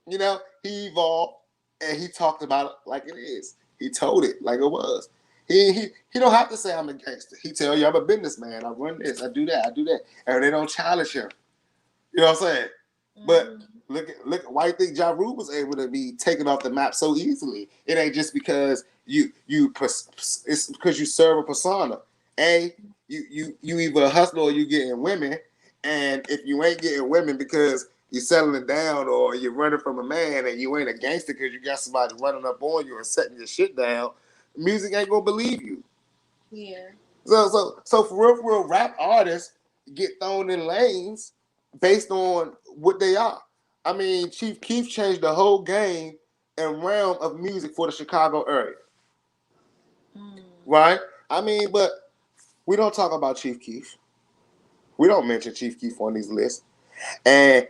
He evolved and he talked about it like it is. He told it like it was. He don't have to say I'm a gangster. He tell you I'm a businessman. I run this. I do that. I do that. And they don't challenge him. You know what I'm saying? But Mm-hmm. look. Why you think Ja Rule was able to be taken off the map so easily? It ain't just because it's because you serve a persona. You either a hustler or you getting women, and if you ain't getting women because you're settling down or you're running from a man and you ain't a gangster because you got somebody running up on you and setting your shit down, music ain't gonna believe you. Yeah. So for real, rap artists get thrown in lanes based on what they are. I mean, Chief Keef changed the whole game and realm of music for the Chicago area. right? I mean, but we don't talk about Chief Keef. We don't mention Chief Keef on these lists. And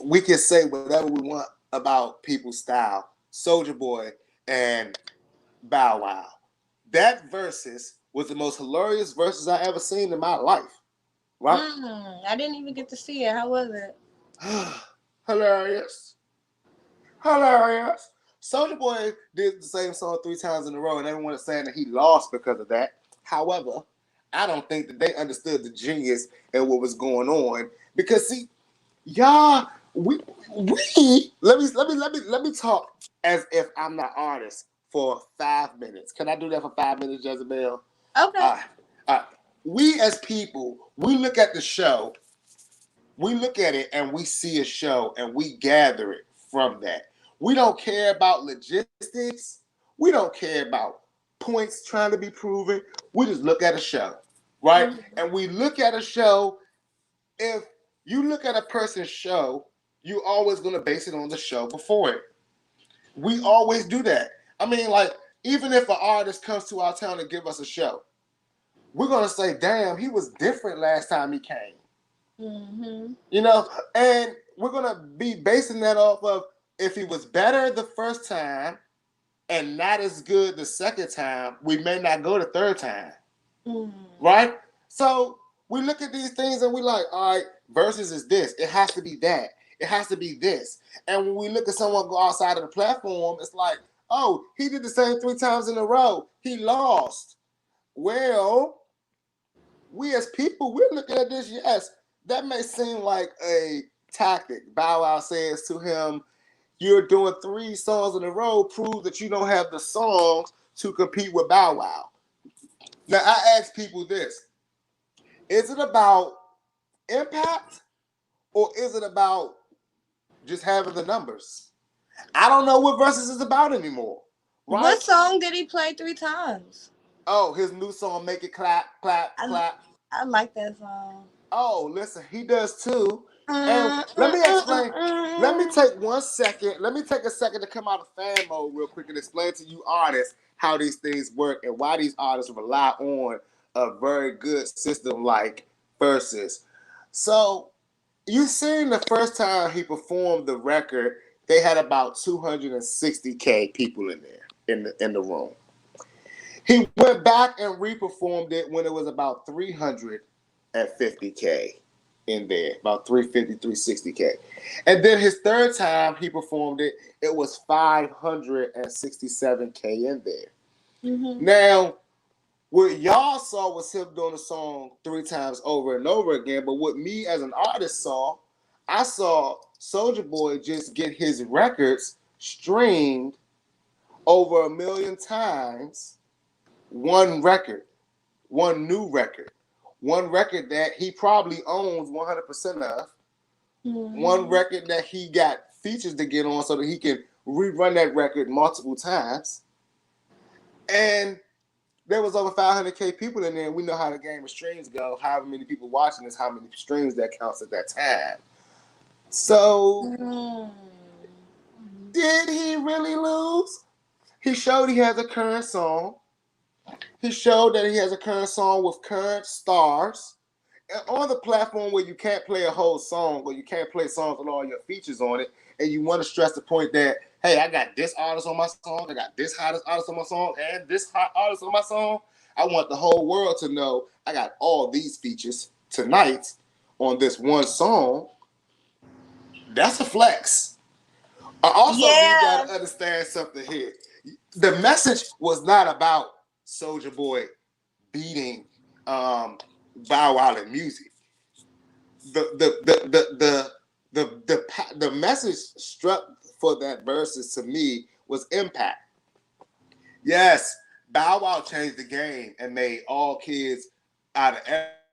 we can say whatever we want about people's style, Soldier Boy and Bow Wow. That versus was the most hilarious verses I ever seen in my life. Right? I didn't even get to see it. How was it? Hilarious. Hilarious. Soldier Boy did the same song 3 times in a row, and everyone is saying that he lost because of that. However, I don't think that they understood the genius and what was going on. Because see, y'all, we let me talk as if I'm the artist for 5 minutes. Can I do that for 5 minutes, Jezebel? Okay. All right. All right. We as people, we look at the show, we look at it and we see a show and we gather it from that. We don't care about logistics. We don't care about points trying to be proven. We just look at a show, right? And we look at a show. If you look at a person's show, you're always going to base it on the show before it. We always do that. I mean, like, even if an artist comes to our town and give us a show, we're going to say, damn, he was different last time he came. You know, and we're gonna be basing that off of if he was better the first time and not as good the second time, we may not go the third time. Right? So we look at these things and we like, all right, versus is this. It has to be that. It has to be this. And when we look at someone go outside of the platform, it's like, oh, he did the same 3 times in a row. He lost. Well, we as people, we're looking at this, yes, that may seem like a tactic. Bow Wow says to him, you're doing 3 songs in a row, prove that you don't have the songs to compete with Bow Wow. Now, I ask people this. Is it about impact or is it about just having the numbers? I don't know what Versus is about anymore. Right? What song did he play 3 times? Oh, his new song, Make It Clap, Clap, Clap. I like that song. Oh, listen, he does too. And let me explain. Let me take 1 second. Let me take a second to come out of fan mode real quick and explain to you artists how these things work and why these artists rely on a very good system like Versus. So you seen the first time he performed the record, they had about 260K people in there in the room. He went back and re-performed it when it was about 350K in there, about 350, 360K. And then his third time he performed it, it was 567K in there. Now, what y'all saw was him doing the song 3 times over and over again, but what me as an artist saw, I saw Soulja Boy just get his records streamed over 1 million times. One record, one new record, one record that he probably owns 100% of, one record that he got features to get on so that he can rerun that record multiple times. And there was over 500K people in there, and we know how the game of streams go. However many people watching is how many streams that counts at that time. So, did he really lose? He showed he has a current song. He showed that he has a current song with current stars. And on the platform where you can't play a whole song or you can't play songs with all your features on it, and you want to stress the point that, hey, I got this artist on my song, I got this hottest artist on my song, and this hot artist on my song, I want the whole world to know I got all these features tonight on this one song. That's a flex. I also need y'all to understand something here. The message was not about Soulja Boy beating Bow Wow in music. The message struck for that verses to me was impact. Yes, Bow Wow changed the game and made all kids out of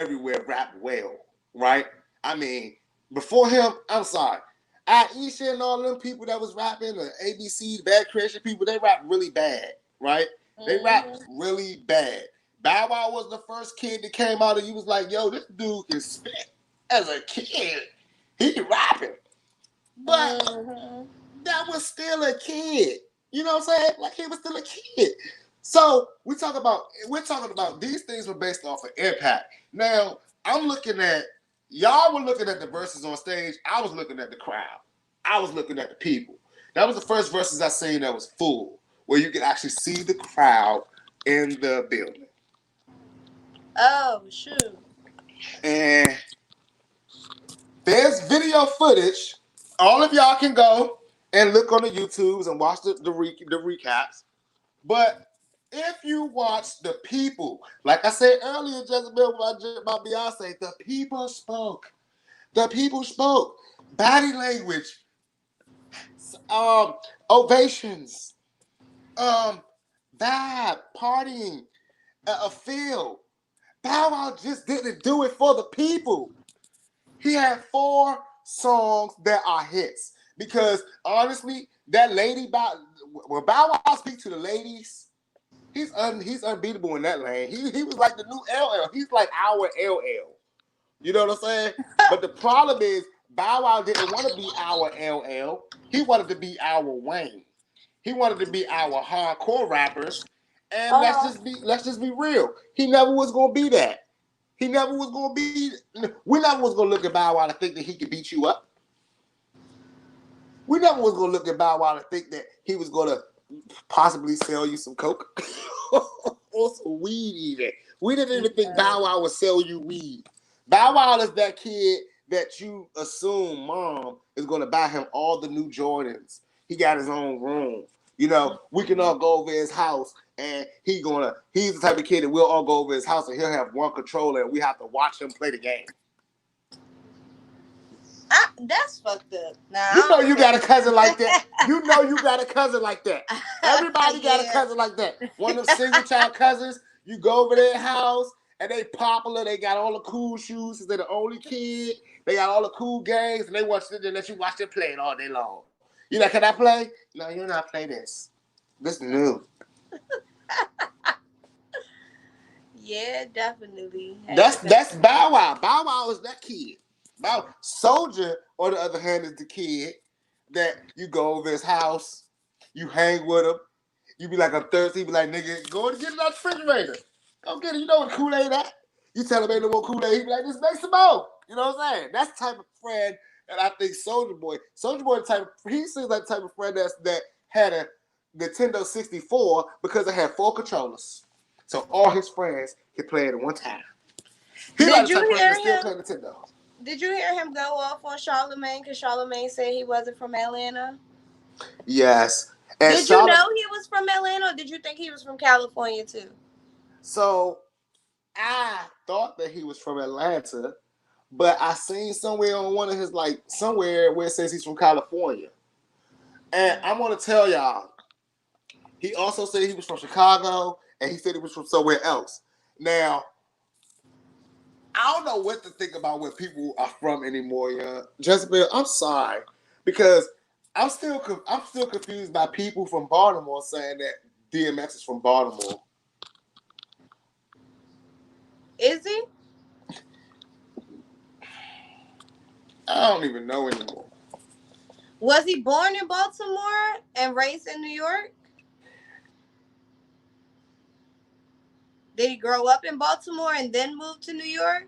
everywhere rap well, right? I mean, before him, I'm sorry. Aisha and all them people that was rapping, the ABC, the Bad Creation people, they rap really bad, right? They rap really bad. Bow Wow was the first kid that came out and you was like, yo, this dude can spit as a kid. He rapping. But that was still a kid. You know what I'm saying? Like he was still a kid. So we're talking about these things were based off of impact. Now I'm looking at y'all were looking at the verses on stage. I was looking at the crowd. I was looking at the people. That was the first verses I seen that was full, where you could actually see the crowd in the building. Oh shoot. And there's video footage. All of y'all can go and look on the YouTubes and watch the recaps. But if you watch the people, like I said earlier, Jezebel, about Beyonce, the people spoke. The people spoke. Body language, um, ovations, um, vibe, partying, a feel. Bow Wow just didn't do it for the people. He had 4 songs that are hits. Because honestly, that lady when Bow Wow speak to the ladies, he's unbeatable in that lane. He was like the new LL. He's like our LL. You know what I'm saying? But the problem is Bow Wow didn't want to be our LL. He wanted to be our Wayne. He wanted to be our hardcore rappers. And Uh-huh. let's just be real. He never was gonna be that. He never was gonna be. We never was gonna look at Bow Wow to think that he could beat you up. We never was gonna look at Bow Wow to think that he was gonna possibly sell you some coke or some weed. Even we didn't even think Bow Wow would sell you weed. Bow Wow is that kid that you assume mom is gonna buy him all the new Jordans. He got his own room. You know, we can all go over his house and he's the type of kid that we'll all go over his house and he'll have one controller and we have to watch him play the game. That's fucked up. Nah, You know you okay. got a cousin like that. You know you got a cousin like that. Everybody got a Yeah. cousin like that. One of them single child cousins, you go over their house and they popular. They got all the cool shoes because they're the only kid. They got all the cool games and they let you watch them play it all day long. You like, can I play? No, you're not play this. This new. Yeah, definitely. That's Bow Wow. Bow Wow is that kid. Bow Soldier, on the other hand, is the kid that you go over his house, you hang with him, you be like, I'm thirsty, he be like, nigga, go and get it out the refrigerator. Go get it. You know what Kool-Aid at? You tell him ain't no more Kool-Aid, he be like, just make some more. You know what I'm saying? That's the type of friend that I think Soldier Boy, he seems like the type of friend that had a Nintendo 64 because it had 4 controllers. So all his friends could play it at one time. He like Did the type you of person hear that still him? play Nintendo. Did you hear him go off on Charlemagne because Charlemagne said he wasn't from Atlanta? Yes. And Did you Charlotte, know he was from Atlanta, or did you think he was from California too? so I thought that he was from Atlanta, but I seen somewhere on one of his somewhere where it says he's from California. And I'm gonna tell y'all, he also said he was from Chicago, and he said he was from somewhere else. Now, I don't know what to think about where people are from anymore, yeah. Jezebel, I'm sorry, because I'm still confused by people from Baltimore saying that DMX is from Baltimore. Is he? I don't even know anymore. Was he born in Baltimore and raised in New York? Did he grow up in Baltimore and then move to New York?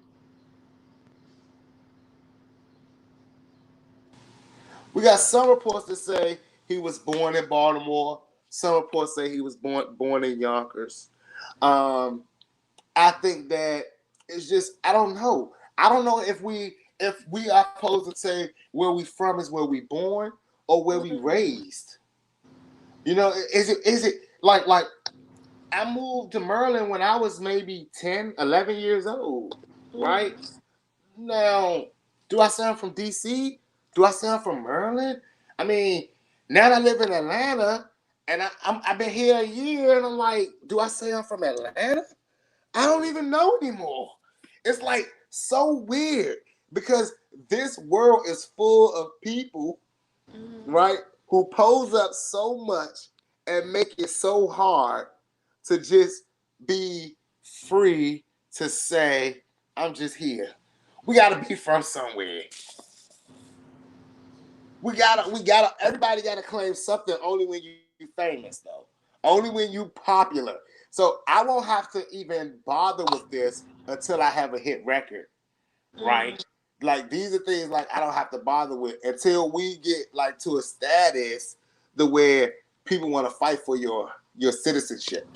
We got some reports that say he was born in Baltimore. Some reports say he was born in Yonkers. Um, I think that it's just I don't know. I don't know if we are supposed to say where we from is where we born or where we raised. You know, is it like I moved to Maryland when I was maybe 10, 11 years old, right? Now, do I sound from DC? Do I sound from Maryland? I mean, now that I live in Atlanta and I've been here a year and I'm like, do I say I'm from Atlanta? I don't even know anymore. It's like so weird because this world is full of people, right, who pose up so much and make it so hard to just be free to say, I'm just here. We gotta be from somewhere. Everybody gotta claim something only when you famous though. Only when you popular. So I won't have to even bother with this until I have a hit record, right? Mm. Like these are things like I don't have to bother with until we get like to a status the where people want to fight for your citizenship.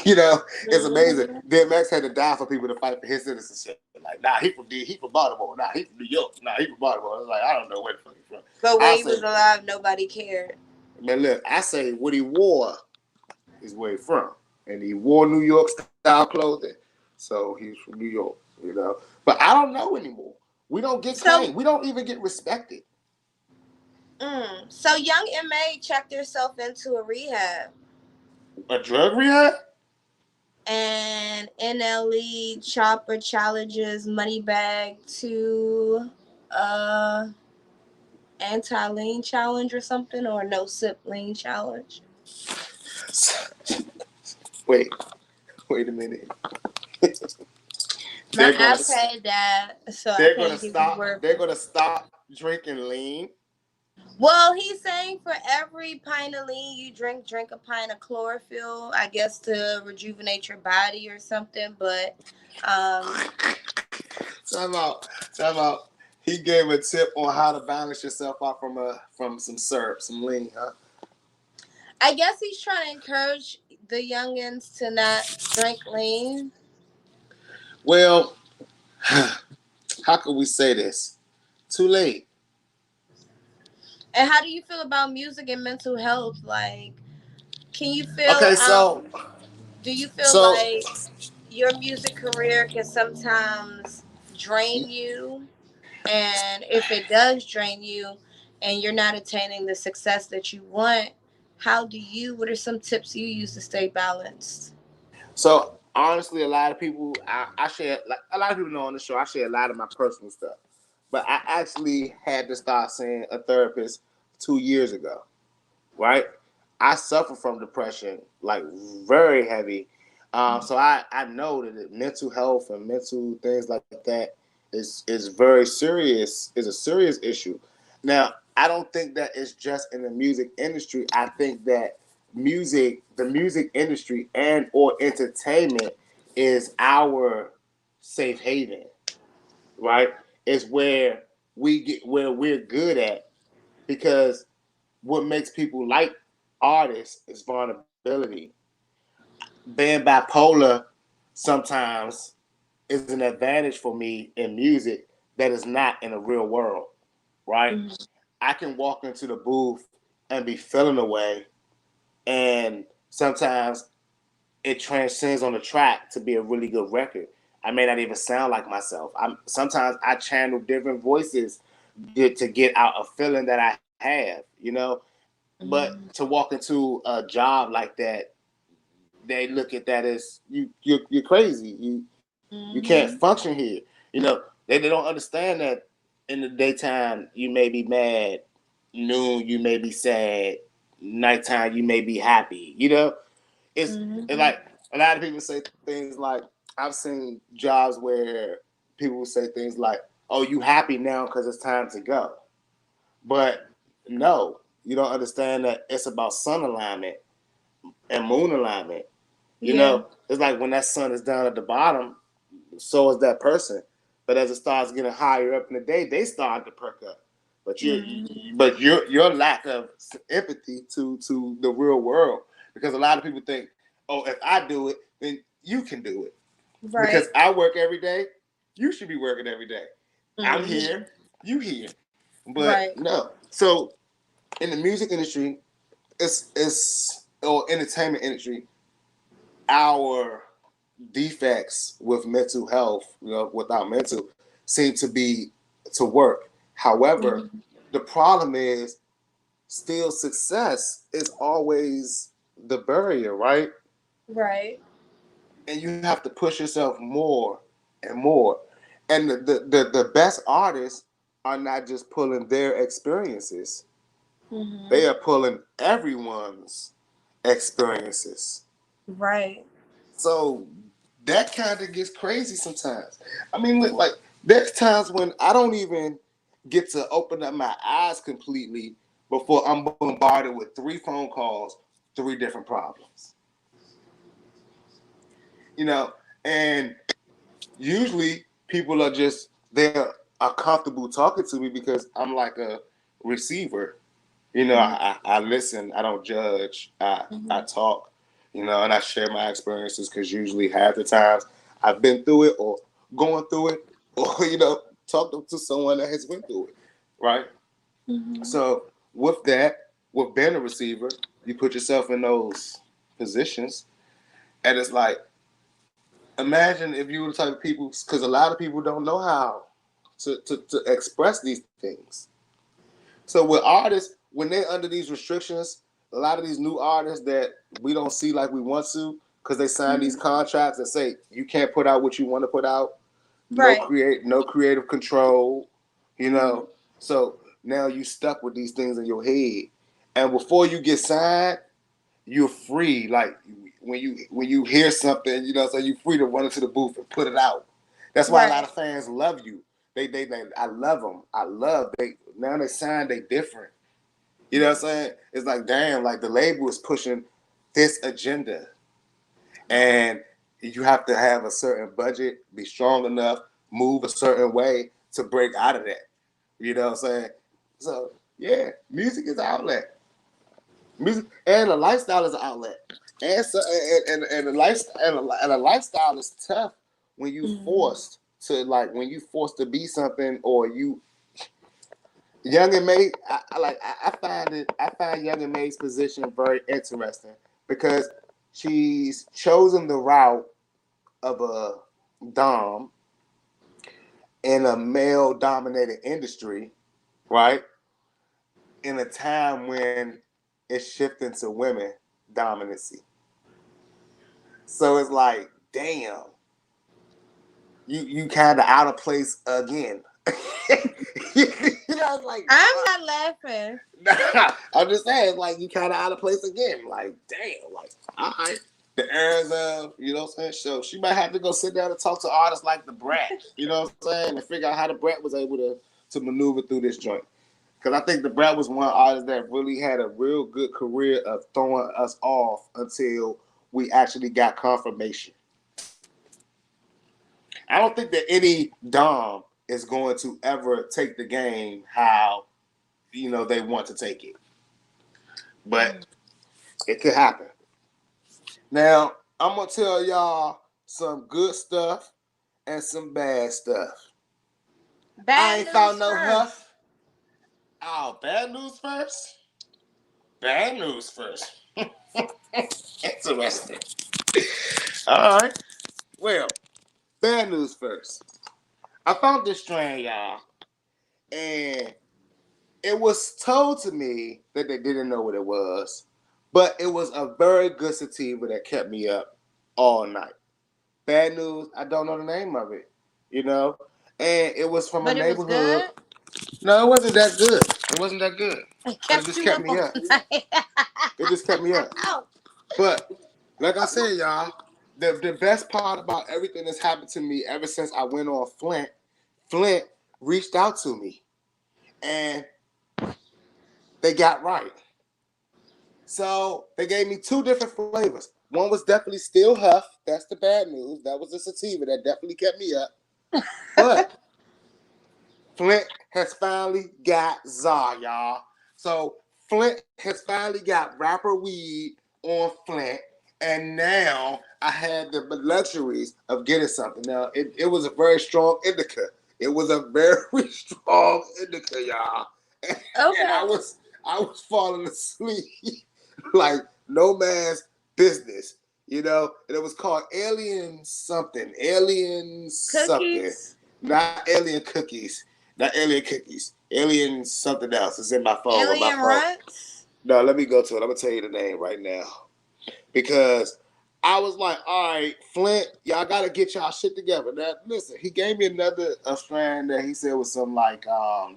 You know, it's amazing. Mhm. DMX had to die for people to fight for his citizenship. Like, nah, he from Baltimore. Nah, he from New York. Nah, he from Baltimore. I was like, I don't know where the fuck he's from. But when I he was say, alive, nobody cared. man, look, I say what he wore is where he's from, and he wore New York style clothing, so he's from New York. You know, but I don't know anymore. We don't get So, claimed. We don't even get respected. so young Ma checked herself into a rehab, A drug rehab? and NLE Chopper challenges Moneybag to uh anti lean challenge or something, or no sip lean challenge. Wait, wait a minute. My they're gonna iPad died, so I they're gonna can't give you stop. word They're for. gonna stop drinking lean. Well, he's saying for every pint of lean you drink, drink a pint of chlorophyll. I guess to rejuvenate your body or something. But um, Time out. Time out. He gave a tip on how to balance yourself out from some syrup, some lean, huh? I guess he's trying to encourage the youngins to not drink lean. Well, how could we say this? Too late. And how do you feel about music and mental health? Like, can you feel? Okay, Do you feel so like your music career can sometimes drain you? And if it does drain you and you're not attaining the success that you want, what are some tips you use to stay balanced? so honestly, a lot of people I share like a lot of people know on the show I share a lot of my personal stuff. But I actually had to start seeing a therapist 2 years ago, right? I suffer from depression, like very heavy. So I know that mental health and mental things like that is very serious, is a serious issue. Now, I don't think that it's just in the music industry. I think that the music industry and or entertainment is our safe haven, right? It's where we're good at because what makes people like artists is vulnerability. Being bipolar sometimes is an advantage for me in music that is not in the real world, right? Mhm. I can walk into the booth and be feeling away, and sometimes it transcends on the track to be a really good record. I may not even sound like myself. Sometimes I channel different voices to get out a feeling that I have, you know. But to walk into a job like that, they look at that as you're crazy. You can't Mhm. function here. You know, they don't understand that in the daytime you may be mad, noon you may be sad, nighttime you may be happy. You know, it's Mhm. like a lot of people say things like I've seen jobs where people will say things like, "Oh, you happy now because it's time to go," but no, you don't understand that it's about sun alignment and moon alignment. You Yeah. know, it's like when that sun is down at the bottom, so is that person. But as it starts getting higher up in the day, they start to perk up. But Mhm. your lack of empathy to the real world, because a lot of people think, oh, if I do it, then you can do it. Because Right. I work every day, you should be working every day. I'm here, Mhm. you here. But Right. no. So in the music industry, it's or entertainment industry, our defects with mental health, you know, without mental, seem to be to work. However, Mhm. the problem is still success is always the barrier, right? Right. And you have to push yourself more and more. And the best artists are not just pulling their experiences, they Mhm. are pulling everyone's experiences. Right. So that kind of gets crazy sometimes. I mean, like there's times when I don't even get to open up my eyes completely before I'm bombarded with 3 phone calls, 3 different problems. you know, and usually people are comfortable talking to me because I'm like a receiver. I listen. I don't judge. I talk. And I share my experiences because usually half the times I've been through it or going through it, or talk to someone that has went through it, right? So with that, with being a receiver, you put yourself in those positions, and it's like, imagine if you were the type of people, because a lot of people don't know how to express these things. So with artists, when they're under these restrictions, a lot of these new artists that we don't see like we want to, because they sign these contracts that say you can't put out what you want to put out, Right. no creative control, you know. So now you stuck with these things in your head, and before you get signed, you're free. Like when you hear something, so you're free to run into the booth and put it out. That's why a lot Right. of fans love you. They I love them. I love they now they sign they different. You know what I'm saying? It's like damn, like the label is pushing this agenda, and you have to have a certain budget, be strong enough, move a certain way to break out of that. You know what I'm saying? So yeah, music is an outlet. Music and a lifestyle is an outlet, and so and a lifestyle and a lifestyle is tough when you forced to when you forced to be something or you Young and May. I find Young and May's position very interesting because she's chosen the route of a dom in a male dominated industry, right? In a time when it's shifting to women dominancy. So it's like, damn, you kind of out of place again. It's like I'm not laughing. nah, I'm just saying, like you kind of out of place again. Like damn, like all right. The errors of, what I'm saying? So she might have to go sit down and talk to artists like the Brat, you know what I'm saying, and figure out how the Brat was able to maneuver through this joint. Because I think the Brat was one artist that really had a real good career of throwing us off until we actually got confirmation. I don't think that any Dom is going to ever take the game how they want to take it, but it could happen. Now I'm gonna tell y'all some good stuff and some bad stuff. I Bad ain't news found no first. huff. Oh, bad news first. Bad news first. Interesting. All right. Well, bad news first. I found this strain, y'all, and it was told to me that they didn't know what it was, but it was a very good sativa that kept me up all night. Bad news, I don't know the name of it, and it was from a But it was neighborhood. good. No, it wasn't that good. It wasn't that good, It but it kept just you kept up me all up. night. It just kept me up. But like I said, y'all, the best part about everything that's happened to me ever since I went on Flint reached out to me, and they got right. So they gave me two different flavors. One was definitely still Huff. That's the bad news. That was the sativa that definitely kept me up. But Flint has finally got Czar, y'all. So Flint has finally got rapper weed on Flint. And now I had the luxuries of getting something. Now, it was a very strong indica. It was a very strong indica, y'all. And Okay. I was falling asleep like no man's business, And it was called Alien something, Cookies. not Alien Cookies, not Alien Cookies, Alien something else. It's in my phone. On my Alien phone. runts. No, let me go to it. I'm gonna tell you the name right now because I was like, all right, Flint, y'all gotta get y'all shit together. Now, listen, he gave me another strand that he said was some like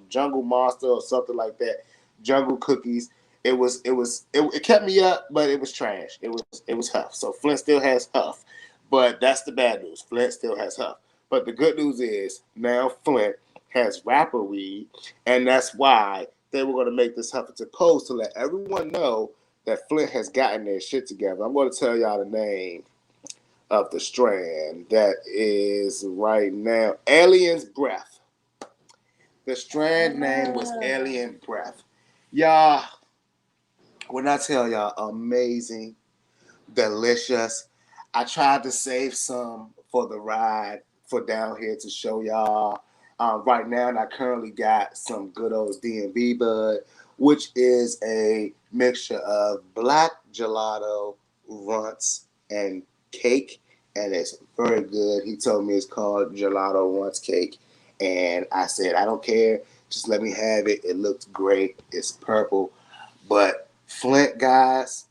Jungle Monster or something like that, Jungle Cookies. It kept me up, but it was trash. It was Huff. So Flint still has Huff, but that's the bad news. Flint still has Huff. But the good news is now Flint has rapper weed, and that's why they were going to make this Huffington Post to let everyone know that Flint has gotten their shit together. I'm going to tell y'all the name of the strand. That is right now Alien's Breath. The strand name was Alien Breath. Y'all, when I tell y'all, amazing, delicious. I tried to save some for the ride for down here to show y'all. Right now, I currently got some good old D&B bud, which is a mixture of black gelato, runts, and cake, and it's very good. He told me it's called gelato runts cake, and I said I don't care, just let me have it. It looks great. It's purple, but Flint guys,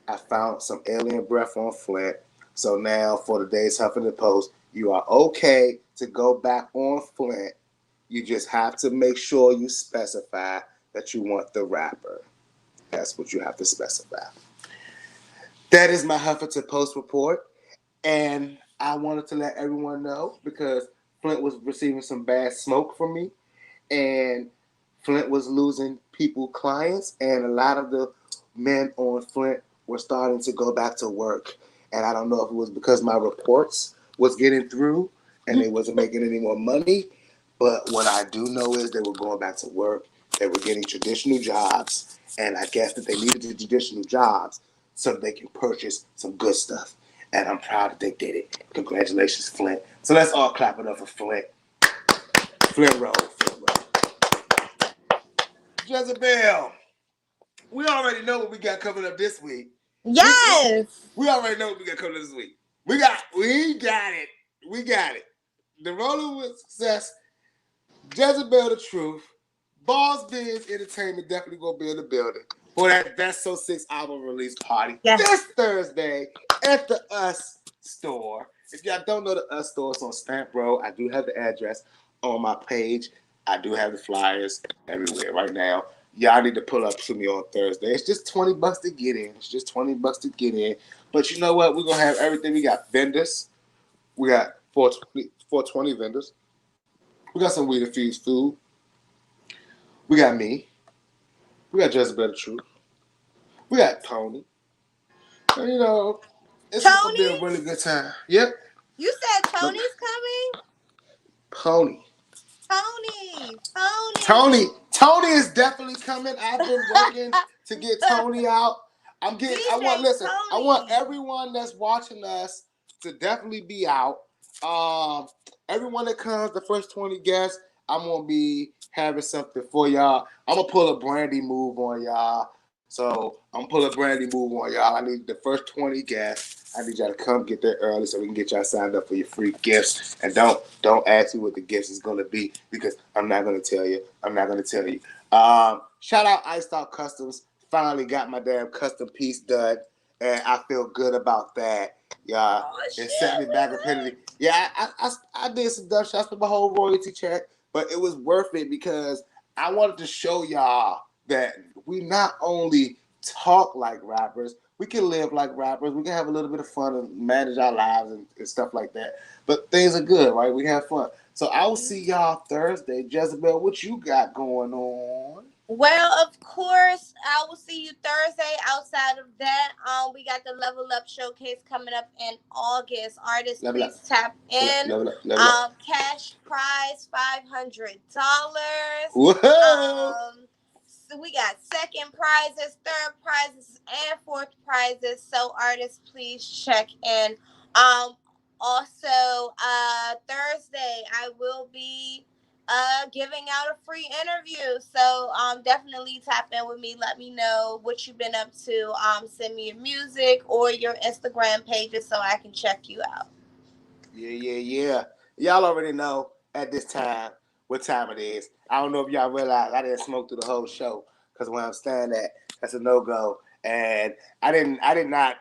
I found some Alien Breath on Flint. So now for today's Huffington Post, you are okay to go back on Flint. You just have to make sure you specify that you want the wrapper. That's what you have to specify. That is my Huffington Post report. And I wanted to let everyone know because Flint was receiving some bad smoke from me. And Flint was losing people, clients, and a lot of the men on Flint were starting to go back to work. And I don't know if it was because my reports was getting through and they wasn't making any more money. But what I do know is they were going back to work. They were getting traditional jobs. And I guess that they needed the traditional jobs so that they can purchase some good stuff. And I'm proud that they did it. Congratulations, Flint. So let's all clap it up for Flint. Flint Road. Flint Road. Jezebel, we already know what we got coming up this week. Yes. We already know what we got coming up this week. We got it. We got it. The Rolling with Success, Jezebel the Truth, Boss Biz Entertainment definitely gonna be in the building for that Best So 6 album release party this Thursday at the Us store. If y'all don't know the Us store, it's on Stamp Road. I do have the address on my page. I do have the flyers everywhere right now. Y'all need to pull up to me on Thursday. It's just $20 to get in. It's just $20 to get in. But you know what? We're gonna have everything. We got vendors. We got 420 vendors. We got some We the Feast food. We got me. We got Jezebel the Truth. We got Tony. And you know, it's gonna be a really good time. Yep. You said Tony's coming? Pony. Tony. Tony is definitely coming. I've been working to get Tony out. I want everyone that's watching us to definitely be out. Everyone that comes, the first 20 guests, I'm gonna be having something for y'all. I'm gonna pull a Brandy move on y'all. So I'm gonna pull a Brandy move on y'all. I need the first 20 guests. I need y'all to come get there early so we can get y'all signed up for your free gifts. And don't ask me what the gifts is gonna be because I'm not gonna tell you. Shout out Iced Out Customs. Finally got my damn custom piece done, and I feel good about that. Yeah, it set me back a penny. Yeah, I did some dumb shit. I spent my whole royalty check, but it was worth it because I wanted to show y'all that we not only talk like rappers, we can live like rappers. We can have a little bit of fun and manage our lives and stuff like that. But things are good, right? We have fun. So I will see y'all Thursday. Jezebel, what you got going on? Well, of course, I will see you Thursday. Outside of that, we got the Level Up Showcase coming up in August. Artists, please tap in. Cash prize $500. Whoa! So we got second prizes, third prizes, and fourth prizes. So artists, please check in. Also, Thursday I will be giving out a free interview. So definitely tap in with me. Let me know what you've been up to. Send me your music or your Instagram pages so I can check you out. Yeah. Y'all already know at this time what time it is. I don't know if y'all realize I didn't smoke through the whole show because when I'm standing at, that's a no go. And I did not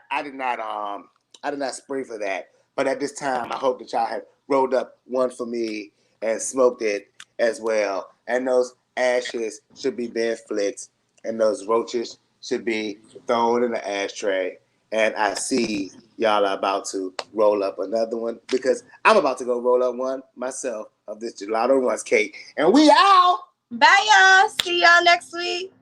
spring for that. But at this time, I hope that y'all have rolled up one for me and smoked it as well. And those ashes should be been flicked, and those roaches should be thrown in the ashtray. And I see y'all are about to roll up another one because I'm about to go roll up one myself of this gelato runs cake. And we out. Bye, y'all. See y'all next week.